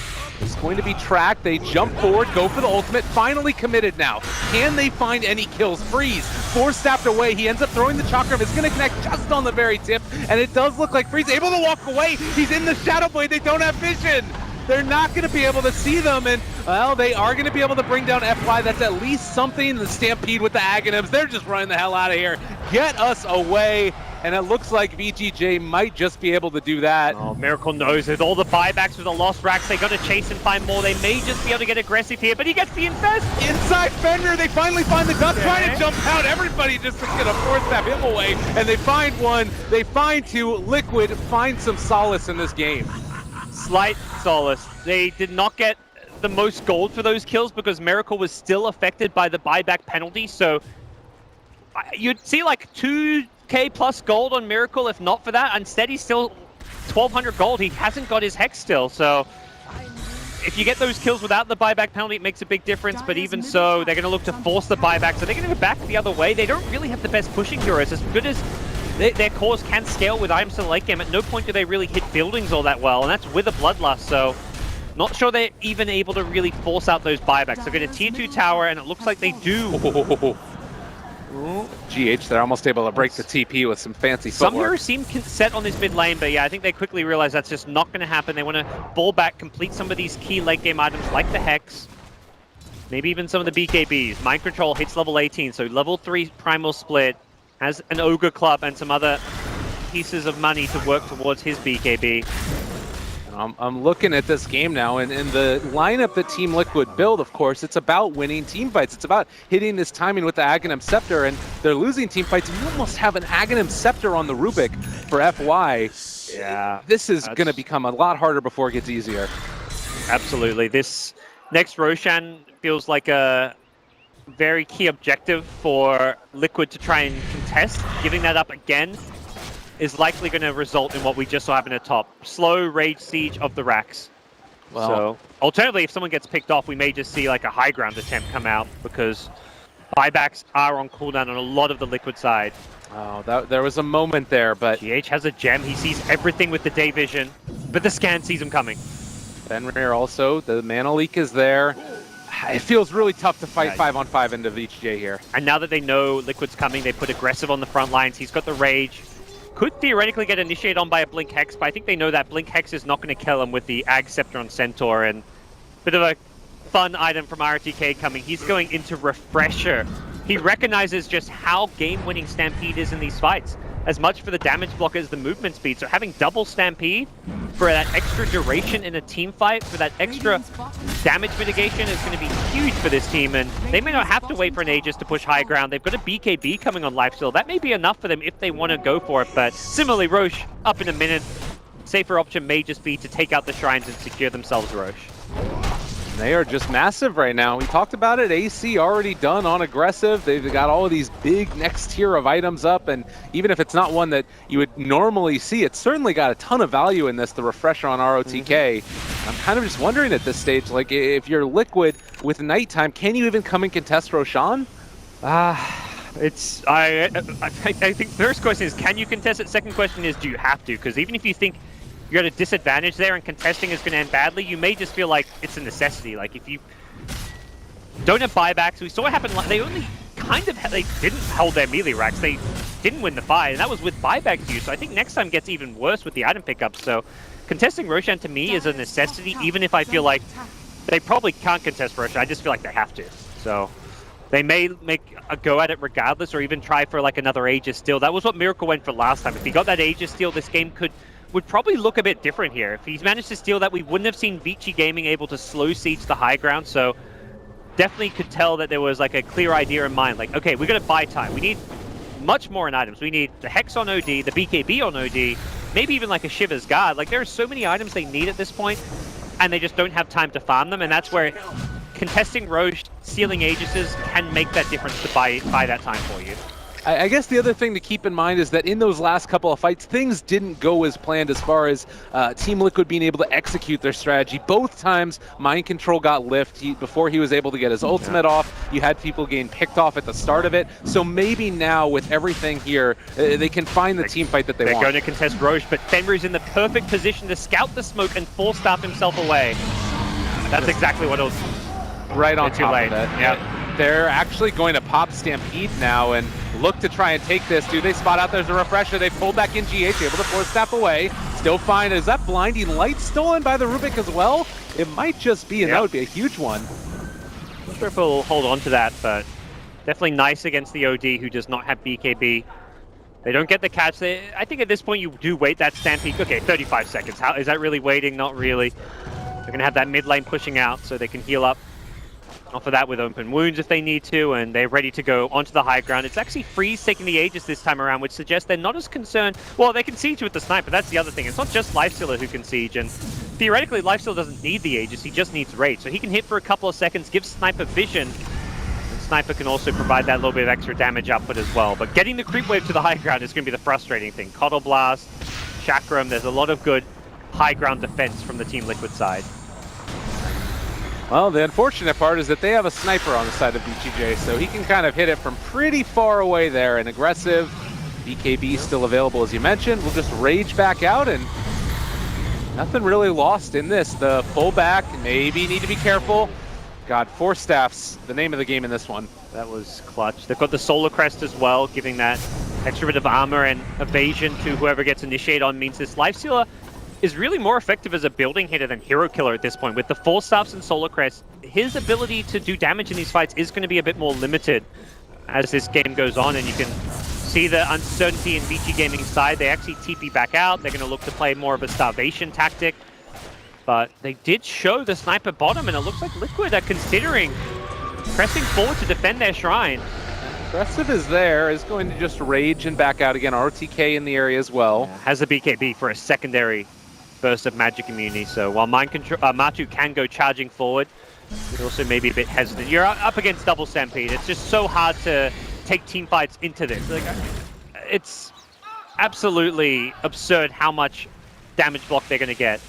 is going to be tracked. They jump forward, go for the ultimate, finally committed now. Can they find any kills? Freeze, force-stabbed away. He ends up throwing the chakram. It's going to connect just on the very tip, and it does look like Freeze able to walk away. He's in the Shadow Blade. They don't have vision. They're not going to be able to see them, and, well, they are going to be able to bring down FY. That's at least something. The Stampede with the Aghanims, they're just running the hell out of here. Get us away, and it looks like VGJ might just be able to do that. Oh, Miracle knows with all the buybacks with the lost racks, they got to chase and find more. They may just be able to get aggressive here, but he gets the infest. Inside Fender, they finally find the gun, trying to jump out. Everybody just is going to force-stab him away, and they find one, they find two. Liquid finds some solace in this game. Slight solace. They did not get the most gold for those kills because Miracle was still affected by the buyback penalty, so you'd see like 2k plus gold on Miracle if not for that. Instead, he's still 1200 gold. He hasn't got his Hex still, so if you get those kills without the buyback penalty, it makes a big difference, but even so, they're going to look to force the buyback, so they're going to go back the other way. They don't really have the best pushing heroes. As good as their cores can scale with items to the late game, at no point do they really hit buildings all that well, and that's with a Bloodlust, so not sure they're even able to really force out those buybacks. They're going to tier 2 tower, and it looks like they do. GH, they're almost able to break the TP with some fancy Some footwork. heroes seem set on this mid lane, but yeah, I think they quickly realize that's just not going to happen. They want to ball back, complete some of these key late game items like the Hex, maybe even some of the BKBs. Mind Control hits level 18, so level 3 Primal Split, has an Ogre Club and some other pieces of money to work towards his BKB. I'm looking at this game now, and in the lineup that Team Liquid build, of course, it's about winning team fights. It's about hitting this timing with the Aghanim Scepter, and they're losing team fights. You almost have an Aghanim Scepter on the Rubik for FY. Yeah, this is going to become a lot harder before it gets easier. Absolutely. This next Roshan feels like a very key objective for Liquid to try and contest. Giving that up again is likely going to result in what we just saw happen at top. Slow Rage Siege of the racks. Well, so, alternatively, if someone gets picked off, we may just see like a high ground attempt come out because buybacks are on cooldown on a lot of the Liquid side. Oh, there was a moment there, but GH has a gem. He sees everything with the day vision, but the scan sees him coming. Fenrir also, the mana leak is there. It feels really tough to fight 5-on-5 into VGJ here. And now that they know Liquid's coming, they put aggressive on the front lines. He's got the Rage. Could theoretically get initiated on by a Blink Hex, but I think they know that Blink Hex is not going to kill him with the Ag Scepter on Centaur. And bit of a fun item from RTK coming. He's going into Refresher. He recognizes just how game-winning Stampede is in these fights. As much for the damage block as the movement speed. So having double Stampede for that extra duration in a team fight, for that extra damage mitigation is going to be huge for this team. And they may not have to wait for an Aegis to push high ground. They've got a BKB coming on lifesteal. That may be enough for them if they want to go for it. But similarly, Roche up in a minute. Safer option may just be to take out the shrines and secure themselves Roche. They are just massive right now. We talked about it. AC already done on aggressive. They've got all of these big next tier of items up, and even if it's not one that you would normally see, it's certainly got a ton of value in this, the Refresher on ROTK. I'm kind of just wondering at this stage, like, if you're Liquid with nighttime, can you even come and contest Roshan? I think first question is, can you contest it? Second question is, do you have to? Because even if you think you're at a disadvantage there and contesting is going to end badly, you may just feel like it's a necessity. Like, if you don't have buybacks, we saw what happened. They only kind of, they didn't hold their melee racks. They didn't win the fight, and that was with buybacks use. So I think next time gets even worse with the item pickups. So contesting Roshan to me is a necessity, even if I feel like they probably can't contest Roshan. I just feel like they have to. So they may make a go at it regardless, or even try for like another Aegis steal. That was what Miracle went for last time. If he got that Aegis steal, this game would probably look a bit different here. If he's managed to steal that, we wouldn't have seen Vici Gaming able to slow siege the high ground, so definitely could tell that there was like a clear idea in mind. Like, okay, we're going to buy time. We need much more in items. We need the Hex on OD, the BKB on OD, maybe even like a Shiva's Guard. Like, there are so many items they need at this point, and they just don't have time to farm them, and that's where contesting Roche, stealing Aegises can make that difference to buy that time for you. I guess the other thing to keep in mind is that in those last couple of fights, things didn't go as planned as far as Team Liquid being able to execute their strategy. Both times, Mind Control got lift before he was able to get his ultimate off. You had people getting picked off at the start of it. So maybe now, with everything here, they can find the team fight that they want. They're going to contest Roche, but Fenrir's in the perfect position to scout the smoke and force staff himself away. That's exactly what it was. Right on Too top late. of it. Yeah. They're actually going to pop Stampede now and look to try and take this. Do they spot out there's a refresher? They pulled back in GH, able to force staff away. Still fine. Is that blinding light stolen by the Rubik as well? It might just be, and that would be a huge one. Not sure if we'll hold on to that, but definitely nice against the OD, who does not have BKB. They don't get the catch. I think at this point you do wait that Stampede. Okay, 35 seconds. How is that really waiting? Not really. They're going to have that mid lane pushing out so they can heal up. Offer that with open wounds if they need to, and they're ready to go onto the high ground. It's actually Freeze taking the Aegis this time around, which suggests they're not as concerned. Well, they can siege with the sniper, that's the other thing. It's not just Lifestealer who can siege, and theoretically, Lifestealer doesn't need the Aegis, he just needs Rage. So he can hit for a couple of seconds, give Sniper vision, and Sniper can also provide that little bit of extra damage output as well. But getting the creep wave to the high ground is going to be the frustrating thing. Coddle Blast, Chakram, there's a lot of good high ground defense from the Team Liquid side. Well, the unfortunate part is that they have a sniper on the side of VGJ, so he can kind of hit it from pretty far away there. And aggressive, BKB still available as you mentioned. We'll just rage back out and nothing really lost in this. The fullback, maybe need to be careful. God, 4 staffs, the name of the game in this one. That was clutch. They've got the Solar Crest as well, giving that extra bit of armor and evasion to whoever gets initiated on. Means this Lifestealer is really more effective as a building hitter than hero killer at this point. With the 4 staffs and Solar Crest, his ability to do damage in these fights is going to be a bit more limited as this game goes on, and you can see the uncertainty in VG Gaming's side. They actually TP back out. They're going to look to play more of a starvation tactic, but they did show the sniper bottom, and it looks like Liquid are considering pressing forward to defend their shrine. Aggressive is there, is going to just rage and back out again. RTK in the area as well. Has a BKB for a secondary burst of magic immunity, so while Matu can go charging forward, he's also maybe a bit hesitant. You're up against double Stampede. It's just so hard to take team fights into this. Like, it's absolutely absurd how much damage block they're going to get.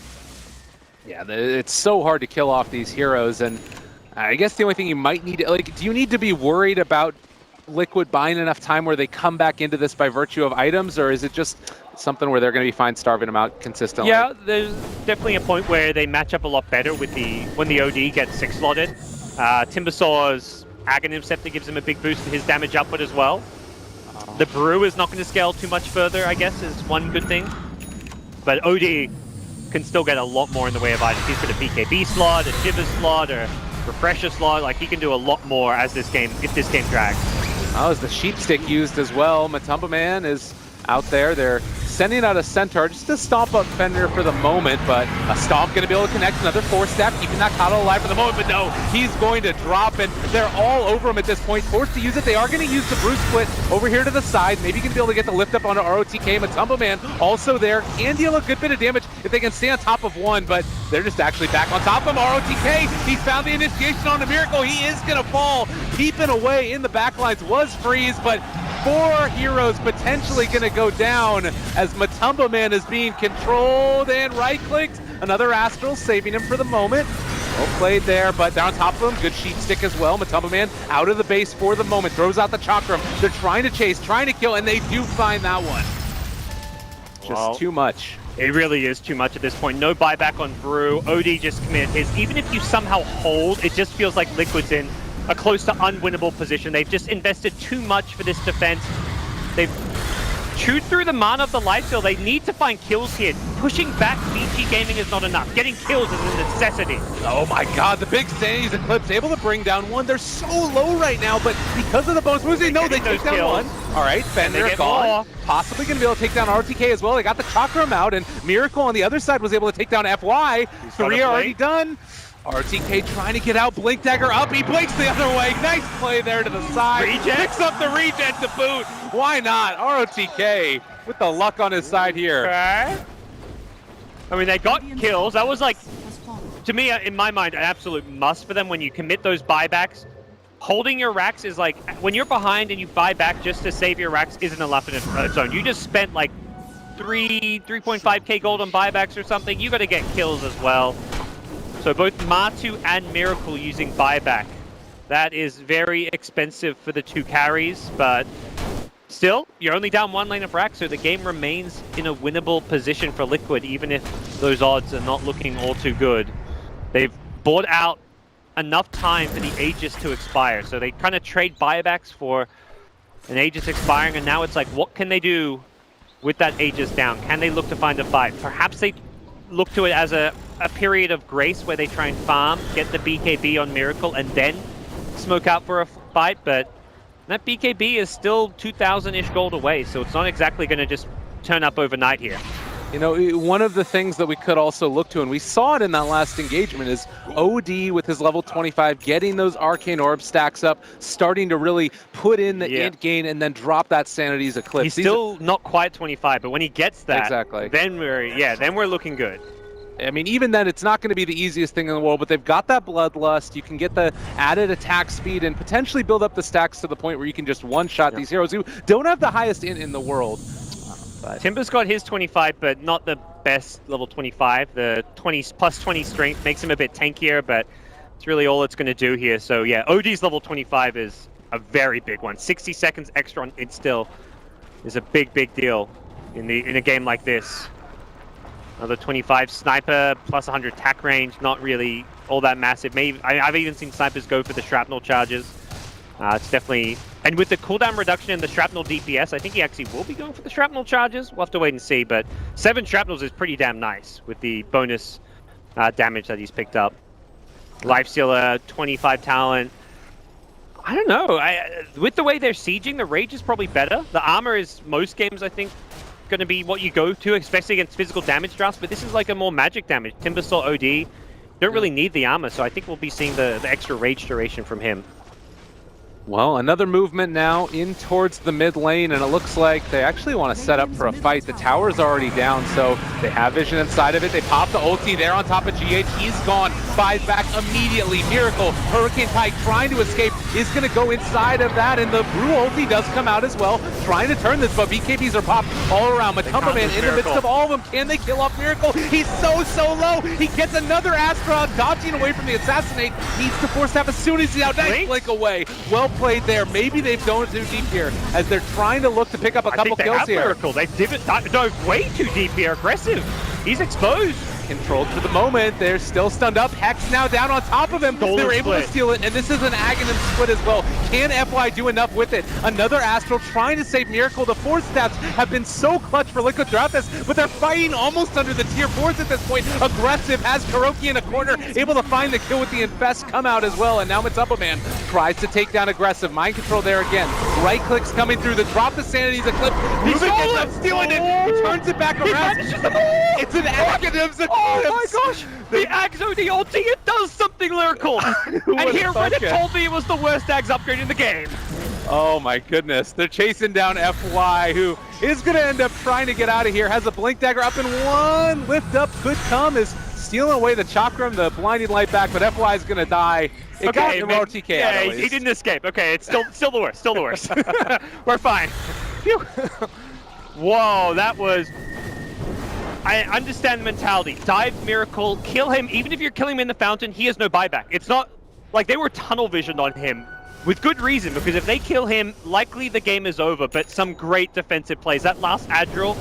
Yeah, it's so hard to kill off these heroes, and I guess the only thing you might need to, like, do you need to be worried about Liquid buying enough time where they come back into this by virtue of items, or is it just something where they're going to be fine starving them out consistently? Yeah, there's definitely a point where they match up a lot better with when the OD gets 6-slotted. Timbersaw's Aghanim Scepter gives him a big boost to his damage output as well. The Brew is not going to scale too much further, I guess, is one good thing. But OD can still get a lot more in the way of items. He's got a BKB slot, a Shivers slot, or Refresher slot. Like, he can do a lot more as this game, if this game drags. Oh, is the sheep stick used as well? Matumba Man is out there. They're sending out a Centaur just to stomp up Fender for the moment, but a Stomp going to be able to connect another 4-staff, keeping that Kato alive for the moment, but no, he's going to drop, and they're all over him at this point, forced to use it. They are going to use the Bruce Split over here to the side, maybe going to be able to get the lift up onto ROTK. Matumba Man also there, can deal a good bit of damage if they can stay on top of one, but they're just actually back on top of him. ROTK, he's found the initiation on a Miracle. He is going to fall, peeping away in the backlines was Freeze, but 4 heroes potentially going to go down as Matumba Man is being controlled and right-clicked. Another Astral saving him for the moment. Well played there, but they're on top of him. Good sheep stick as well. Matumba Man out of the base for the moment. Throws out the Chakram. They're trying to chase, trying to kill, and they do find that one. Just too much. It really is too much at this point. No buyback on Brew. OD just committed his. Even if you somehow hold, it just feels like Liquid's in a close to unwinnable position. They've just invested too much for this defense. They've chewed through the mana of the lifesteal. They need to find kills here. Pushing back VG Gaming is not enough. Getting kills is a necessity. Oh my god, the big Sanity's Eclipse able to bring down one. They're so low right now, but because of the bonus moves, they take down kills. one. All right, Fender gone. More. Possibly going to be able to take down RTK as well. They got the Chakram out, and Miracle on the other side was able to take down FY. 3 are already done. RTK trying to get out, Blink Dagger up, he blinks the other way, nice play there to the side. Reject? Picks up the regen to boot, why not? ROTK with the luck on his side here. Okay. I mean, they got kills, that was like, to me, in my mind, an absolute must for them when you commit those buybacks. holding your racks is like, when you're behind and you buy back just to save your racks isn't enough in its own. You just spent like 3.5k gold on buybacks or something. You got to get kills as well. So both Matu and Miracle using buyback. That is very expensive for the two carries, but still, you're only down one lane of rack, so the game remains in a winnable position for Liquid, even if those odds are not looking all too good. They've bought out enough time for the Aegis to expire, so they kind of trade buybacks for an Aegis expiring, and now it's like, what can they do with that Aegis down? Can they look to find a fight? Perhaps they look to it as a period of grace where they try and farm, get the BKB on Miracle, and then smoke out for a fight, but that BKB is still 2,000-ish gold away, so it's not exactly going to just turn up overnight here. You know, one of the things that we could also look to, and we saw it in that last engagement, is OD with his level 25, getting those Arcane Orb stacks up, starting to really put in the int gain, and then drop that Sanity's Eclipse. He's still not quite 25, but when he gets that, then we're looking good. I mean, even then, it's not going to be the easiest thing in the world, but they've got that Bloodlust. You can get the added attack speed and potentially build up the stacks to the point where you can just one-shot these heroes who don't have the highest int in the world. Timber's got his 25, but not the best level 25. The 20 plus 20 strength makes him a bit tankier, but it's really all it's going to do here. So yeah, OD's level 25 is a very big one. 60 seconds extra on it still is a big deal in a game like this. Another 25 sniper plus 100 attack range, not really all that massive. Maybe I've even seen snipers go for the shrapnel charges. It's definitely, and with the cooldown reduction and the shrapnel DPS, I think he actually will be going for the shrapnel charges. We'll have to wait and see, but 7 shrapnels is pretty damn nice with the bonus damage that he's picked up. Lifestealer, 25 talent. I don't know. With the way they're sieging, the rage is probably better. The armor is most games, I think, going to be what you go to, especially against physical damage drafts, but this is like a more magic damage. Timber saw OD. Don't really need the armor, so I think we'll be seeing the extra rage duration from him. Well, another movement now in towards the mid lane, and it looks like they actually want to set up for a fight. The tower's already down, so they have vision inside of it. They pop the ulti there on top of GH. He's gone. Buys back immediately. Miracle, Hurricane Pike trying to escape, is going to go inside of that, and the Brew ulti does come out as well, trying to turn this, but BKBs are popped all around. Matumba Man in the midst of all of them. Can they kill off Miracle? He's so low. He gets another Astra, dodging away from the assassinate. Needs to force tap as soon as he's out. Nice blink away. Well played there. Maybe they've gone too deep here as they're trying to look to pick up a couple kills here. Miracle. They dove way too deep here. Aggressive. He's exposed. Controlled for the moment. They're still stunned up. Hex now down on top of him. They're able to steal it, and this is an Aghanim split as well. Can FY do enough with it? Another Astral trying to save Miracle. The force stats have been so clutch for Liquid throughout this, but they're fighting almost under the tier 4s at this point. Aggressive has Kuroki in a corner, able to find the kill with the Infest come out as well, and now Matumba Man tries to take down Aggressive. Mind control there again. Right clicks coming through. The drop the Sanity's Eclipse. He's stealing it. He turns it back around. It's an Aghanim's Eclipse. Oh my gosh! The Ags OD ulti, it does something lyrical! And here Reddit told me it was the worst Ags upgrade in the game. Oh my goodness. They're chasing down FY, who is going to end up trying to get out of here. Has a Blink Dagger up and one lift up could come, is stealing away the Chakram, the Blinding Light back, but FY is going to die. It got the raw TK yeah, out he didn't escape. Okay, it's still the worst, still the worst. We're fine. Phew. Whoa, that was... I understand the mentality. Dive Miracle, kill him. Even if you're killing him in the fountain, he has no buyback. It's not like they were tunnel visioned on him with good reason, because if they kill him, likely the game is over, but some great defensive plays. That last Astral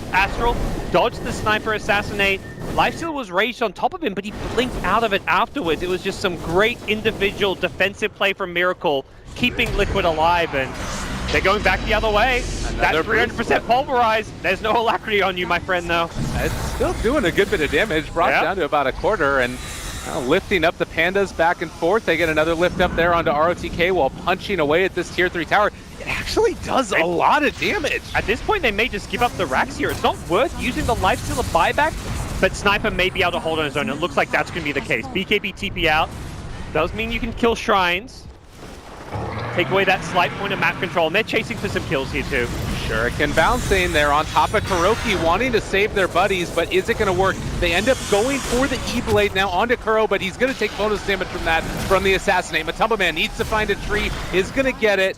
dodged the sniper assassinate. Lifesteal was raged on top of him, but he blinked out of it afterwards. It was just some great individual defensive play from Miracle, keeping Liquid alive, and they're going back the other way. That's 300% pulverized. There's no alacrity on you, my friend, though. It's still doing a good bit of damage. Brought down to about a quarter, and lifting up the Pandas back and forth. They get another lift up there onto ROTK while punching away at this tier 3 tower. It actually does a lot of damage. At this point, they may just give up the racks here. It's not worth using the Lifesteal of buyback, but Sniper may be able to hold on his own. It looks like that's going to be the case. BKB TP out. Does mean you can kill Shrines. Take away that slight point of map control, and they're chasing for some kills here too. Shuriken bouncing. They're on top of Kuroki, wanting to save their buddies, but is it going to work? They end up going for the E-Blade now onto Kuro, but he's going to take bonus damage from that, from the Assassinate. Matumba Man needs to find a tree, is going to get it,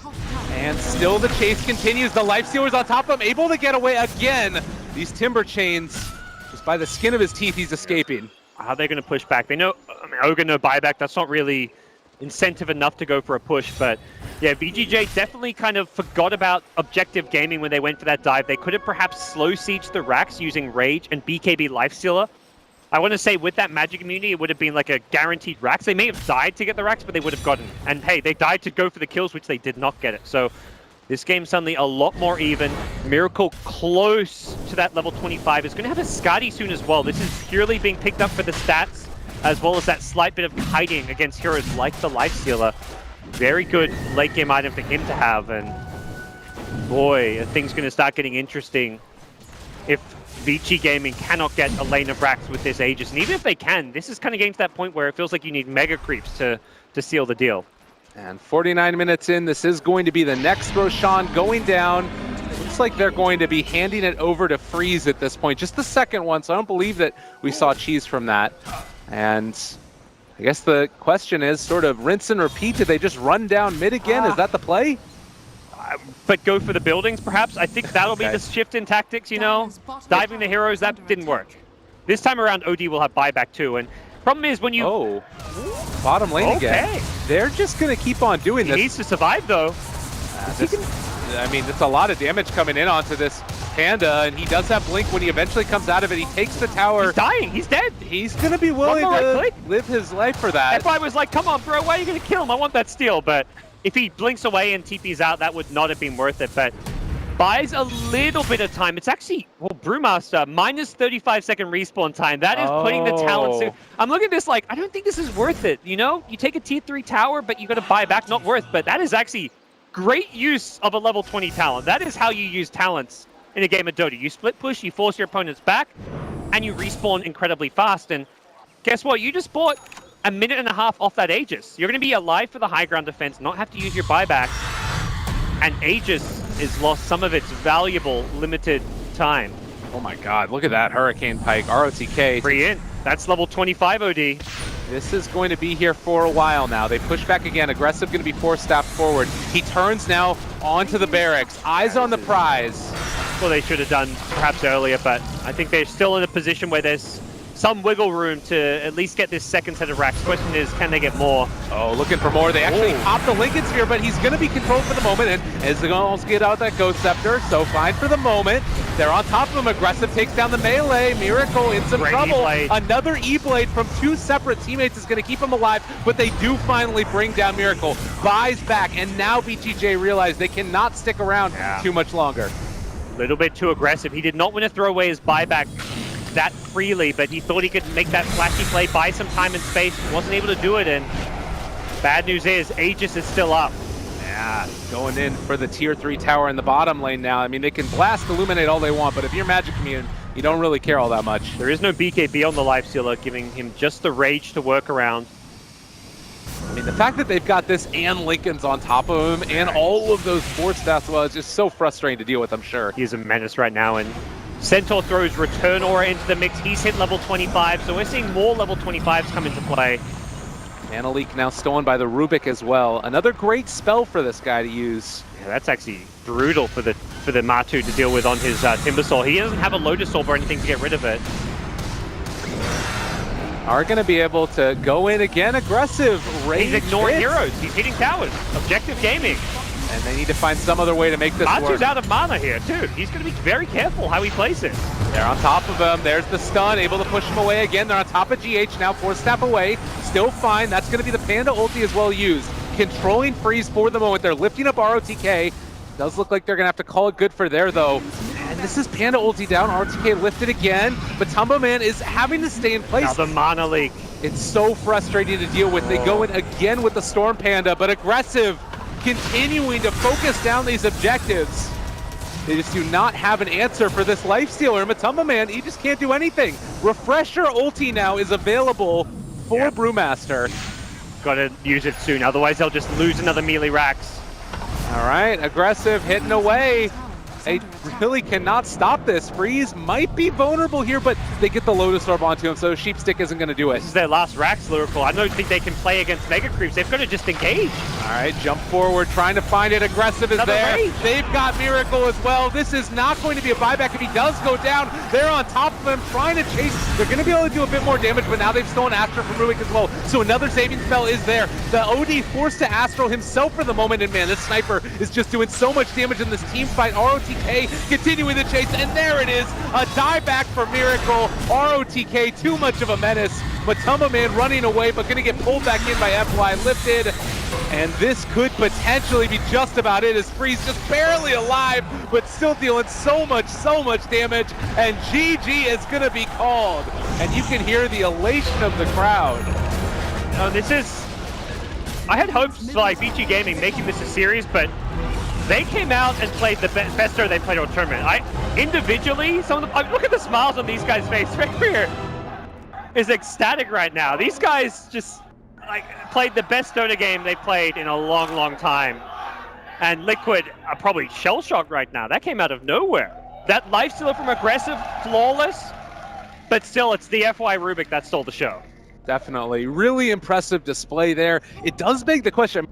and still the chase continues. The Lifestealer's on top of him, able to get away again. These Timber Chains, just by the skin of his teeth, he's escaping. How are they going to push back? They know, I mean, Ogre no buyback, that's not really incentive enough to go for a push, but yeah, VGJ definitely kind of forgot about objective gaming when they went for that dive. They could have perhaps slow sieged the racks using Rage and BKB Lifestealer. I want to say with that magic immunity, it would have been like a guaranteed racks. They may have died to get the racks, but they would have gotten it. And hey, they died to go for the kills, which they did not get it. So this game's suddenly a lot more even. Miracle close to that level 25 is going to have a Skadi soon as well. This is purely being picked up for the stats, as well as that slight bit of kiting against heroes like the Lifestealer. Very good late game item for him to have, and boy, things going to start getting interesting if VG Gaming cannot get a lane of racks with this Aegis. And even if they can, this is kind of getting to that point where it feels like you need mega creeps to seal the deal. And 49 minutes in, this is going to be the next Roshan going down. Looks like they're going to be handing it over to Freeze at this point. Just the second one, so I don't believe that we saw cheese from that. And I guess the question is sort of rinse and repeat. Did they just run down mid again? Is that the play? But go for the buildings, perhaps? I think that'll be the shift in tactics, you know? Diving the heroes, that didn't work. This time around, OD will have buyback too, and problem is when you... Oh, bottom lane again. They're just going to keep on doing this. He needs to survive, though. I mean, it's a lot of damage coming in onto this Panda, and he does have Blink when he eventually comes out of it. He takes the tower. He's dying. He's dead. He's going to be willing to live his life for that. If I was like, come on, bro, why are you going to kill him? I want that steal. But if he blinks away and TP's out, that would not have been worth it. But buys a little bit of time. It's actually, well, Brewmaster, minus 35-second respawn time. That is putting the talent. I'm looking at this like, I don't think this is worth it. You know, you take a tier 3 tower, but you got to buy back. Not worth. But that is actually great use of a level 20 talent. That is how you use talents in a game of Dota. You split push, you force your opponents back, and you respawn incredibly fast. And guess what? You just bought a minute and a half off that Aegis. You're going to be alive for the high ground defense, not have to use your buyback. And Aegis has lost some of its valuable limited time. Oh my god, look at that Hurricane Pike, ROTK. Free in. That's level 25 OD. This is going to be here for a while now. They push back again. Aggressive going to be force-staffed forward. He turns now onto the barracks. Eyes on the prize. Well, they should have done perhaps earlier, but I think they're still in a position where there's some wiggle room to at least get this second set of racks. Question is, can they get more? Oh, looking for more. They actually pop the Lincoln Sphere, but he's going to be controlled for the moment, and is going to also get out that Ghost Scepter, so fine for the moment. They're on top of him. Aggressive takes down the melee. Miracle in some trouble. Another E-Blade from two separate teammates is going to keep him alive, but they do finally bring down Miracle. Buys back, and now BTJ realize they cannot stick around too much longer. A little bit too aggressive. He did not want to throw away his buyback that freely, but he thought he could make that flashy play, buy some time and space. Wasn't able to do it, and bad news is Aegis is still up. Yeah, going in for the tier 3 tower in the bottom lane now. I mean, they can blast Illuminate all they want, but if you're Magic Immune, you don't really care all that much. There is no BKB on the Lifestealer, giving him just the Rage to work around. I mean, the fact that they've got this and Lincoln's on top of him and all of those force stats, well, it's just so frustrating to deal with, I'm sure. He's a menace right now, and Centaur throws Return Aura into the mix. He's hit level 25, so we're seeing more level 25s come into play. Mana Leak now stolen by the Rubik as well. Another great spell for this guy to use. Yeah, that's actually brutal for the Matu to deal with on his Timbersaw. He doesn't have a Lotus Orb or anything to get rid of it. Are going to be able to go in again, aggressive. He's ignoring heroes. He's hitting towers. Objective gaming. And they need to find some other way to make this work. Matu's out of mana here, too. He's going to be very careful how he plays it. They're on top of him. There's the stun, able to push him away again. They're on top of GH now, 4-step away. Still fine. That's going to be the Panda ulti as well used. Controlling Freeze for the moment. They're lifting up ROTK. Does look like they're going to have to call it good for there, though. And this is Panda ulti down. ROTK lifted again. But Tumbo Man is having to stay in place. Now the Mana Leak. It's so frustrating to deal with. They go in again with the Storm Panda, but aggressive, continuing to focus down these objectives. They just do not have an answer for this Lifestealer. Matumba Man, he just can't do anything. Refresher ulti now is available for Brewmaster. Gotta use it soon, otherwise they'll just lose another melee racks. All right, aggressive, hitting away. They really cannot stop this. Freeze might be vulnerable here, but they get the Lotus Orb onto him, so Sheepstick isn't going to do it. This is their last Rax Lyrical. I don't think they can play against Mega Creeps. They've got to just engage. All right, jump forward, trying to find it. Aggressive is Another there. rage. They've got Miracle as well. This is not going to be a buyback if he does go down. They're on top of him, trying to chase. They're going to be able to do a bit more damage, but now they've stolen Astro from Ruik as well. So another saving spell is there. The OD forced to Astro himself for the moment, and man, this sniper is just doing so much damage in this team fight. ROTK continuing the chase, and there it is. A dieback for Miracle. ROTK, too much of a menace. Matamba Man running away, but going to get pulled back in by FY lifted. And this could potentially be just about it, as Freeze just barely alive, but still dealing so much damage. And GG is going to be called. And you can hear the elation of the crowd. No, this is... I had hopes for like VG Gaming making this a series, but they came out and played the best Dota they played all tournament. Individually, some of them, look at the smiles on these guys' face right here. Is ecstatic right now. These guys just played the best Dota game they played in a long time. And Liquid are probably shell-shocked right now. That came out of nowhere. That lifestealer from Aggressive, flawless, but still it's the FY Rubik that stole the show. Definitely. Really impressive display there. It does beg the question.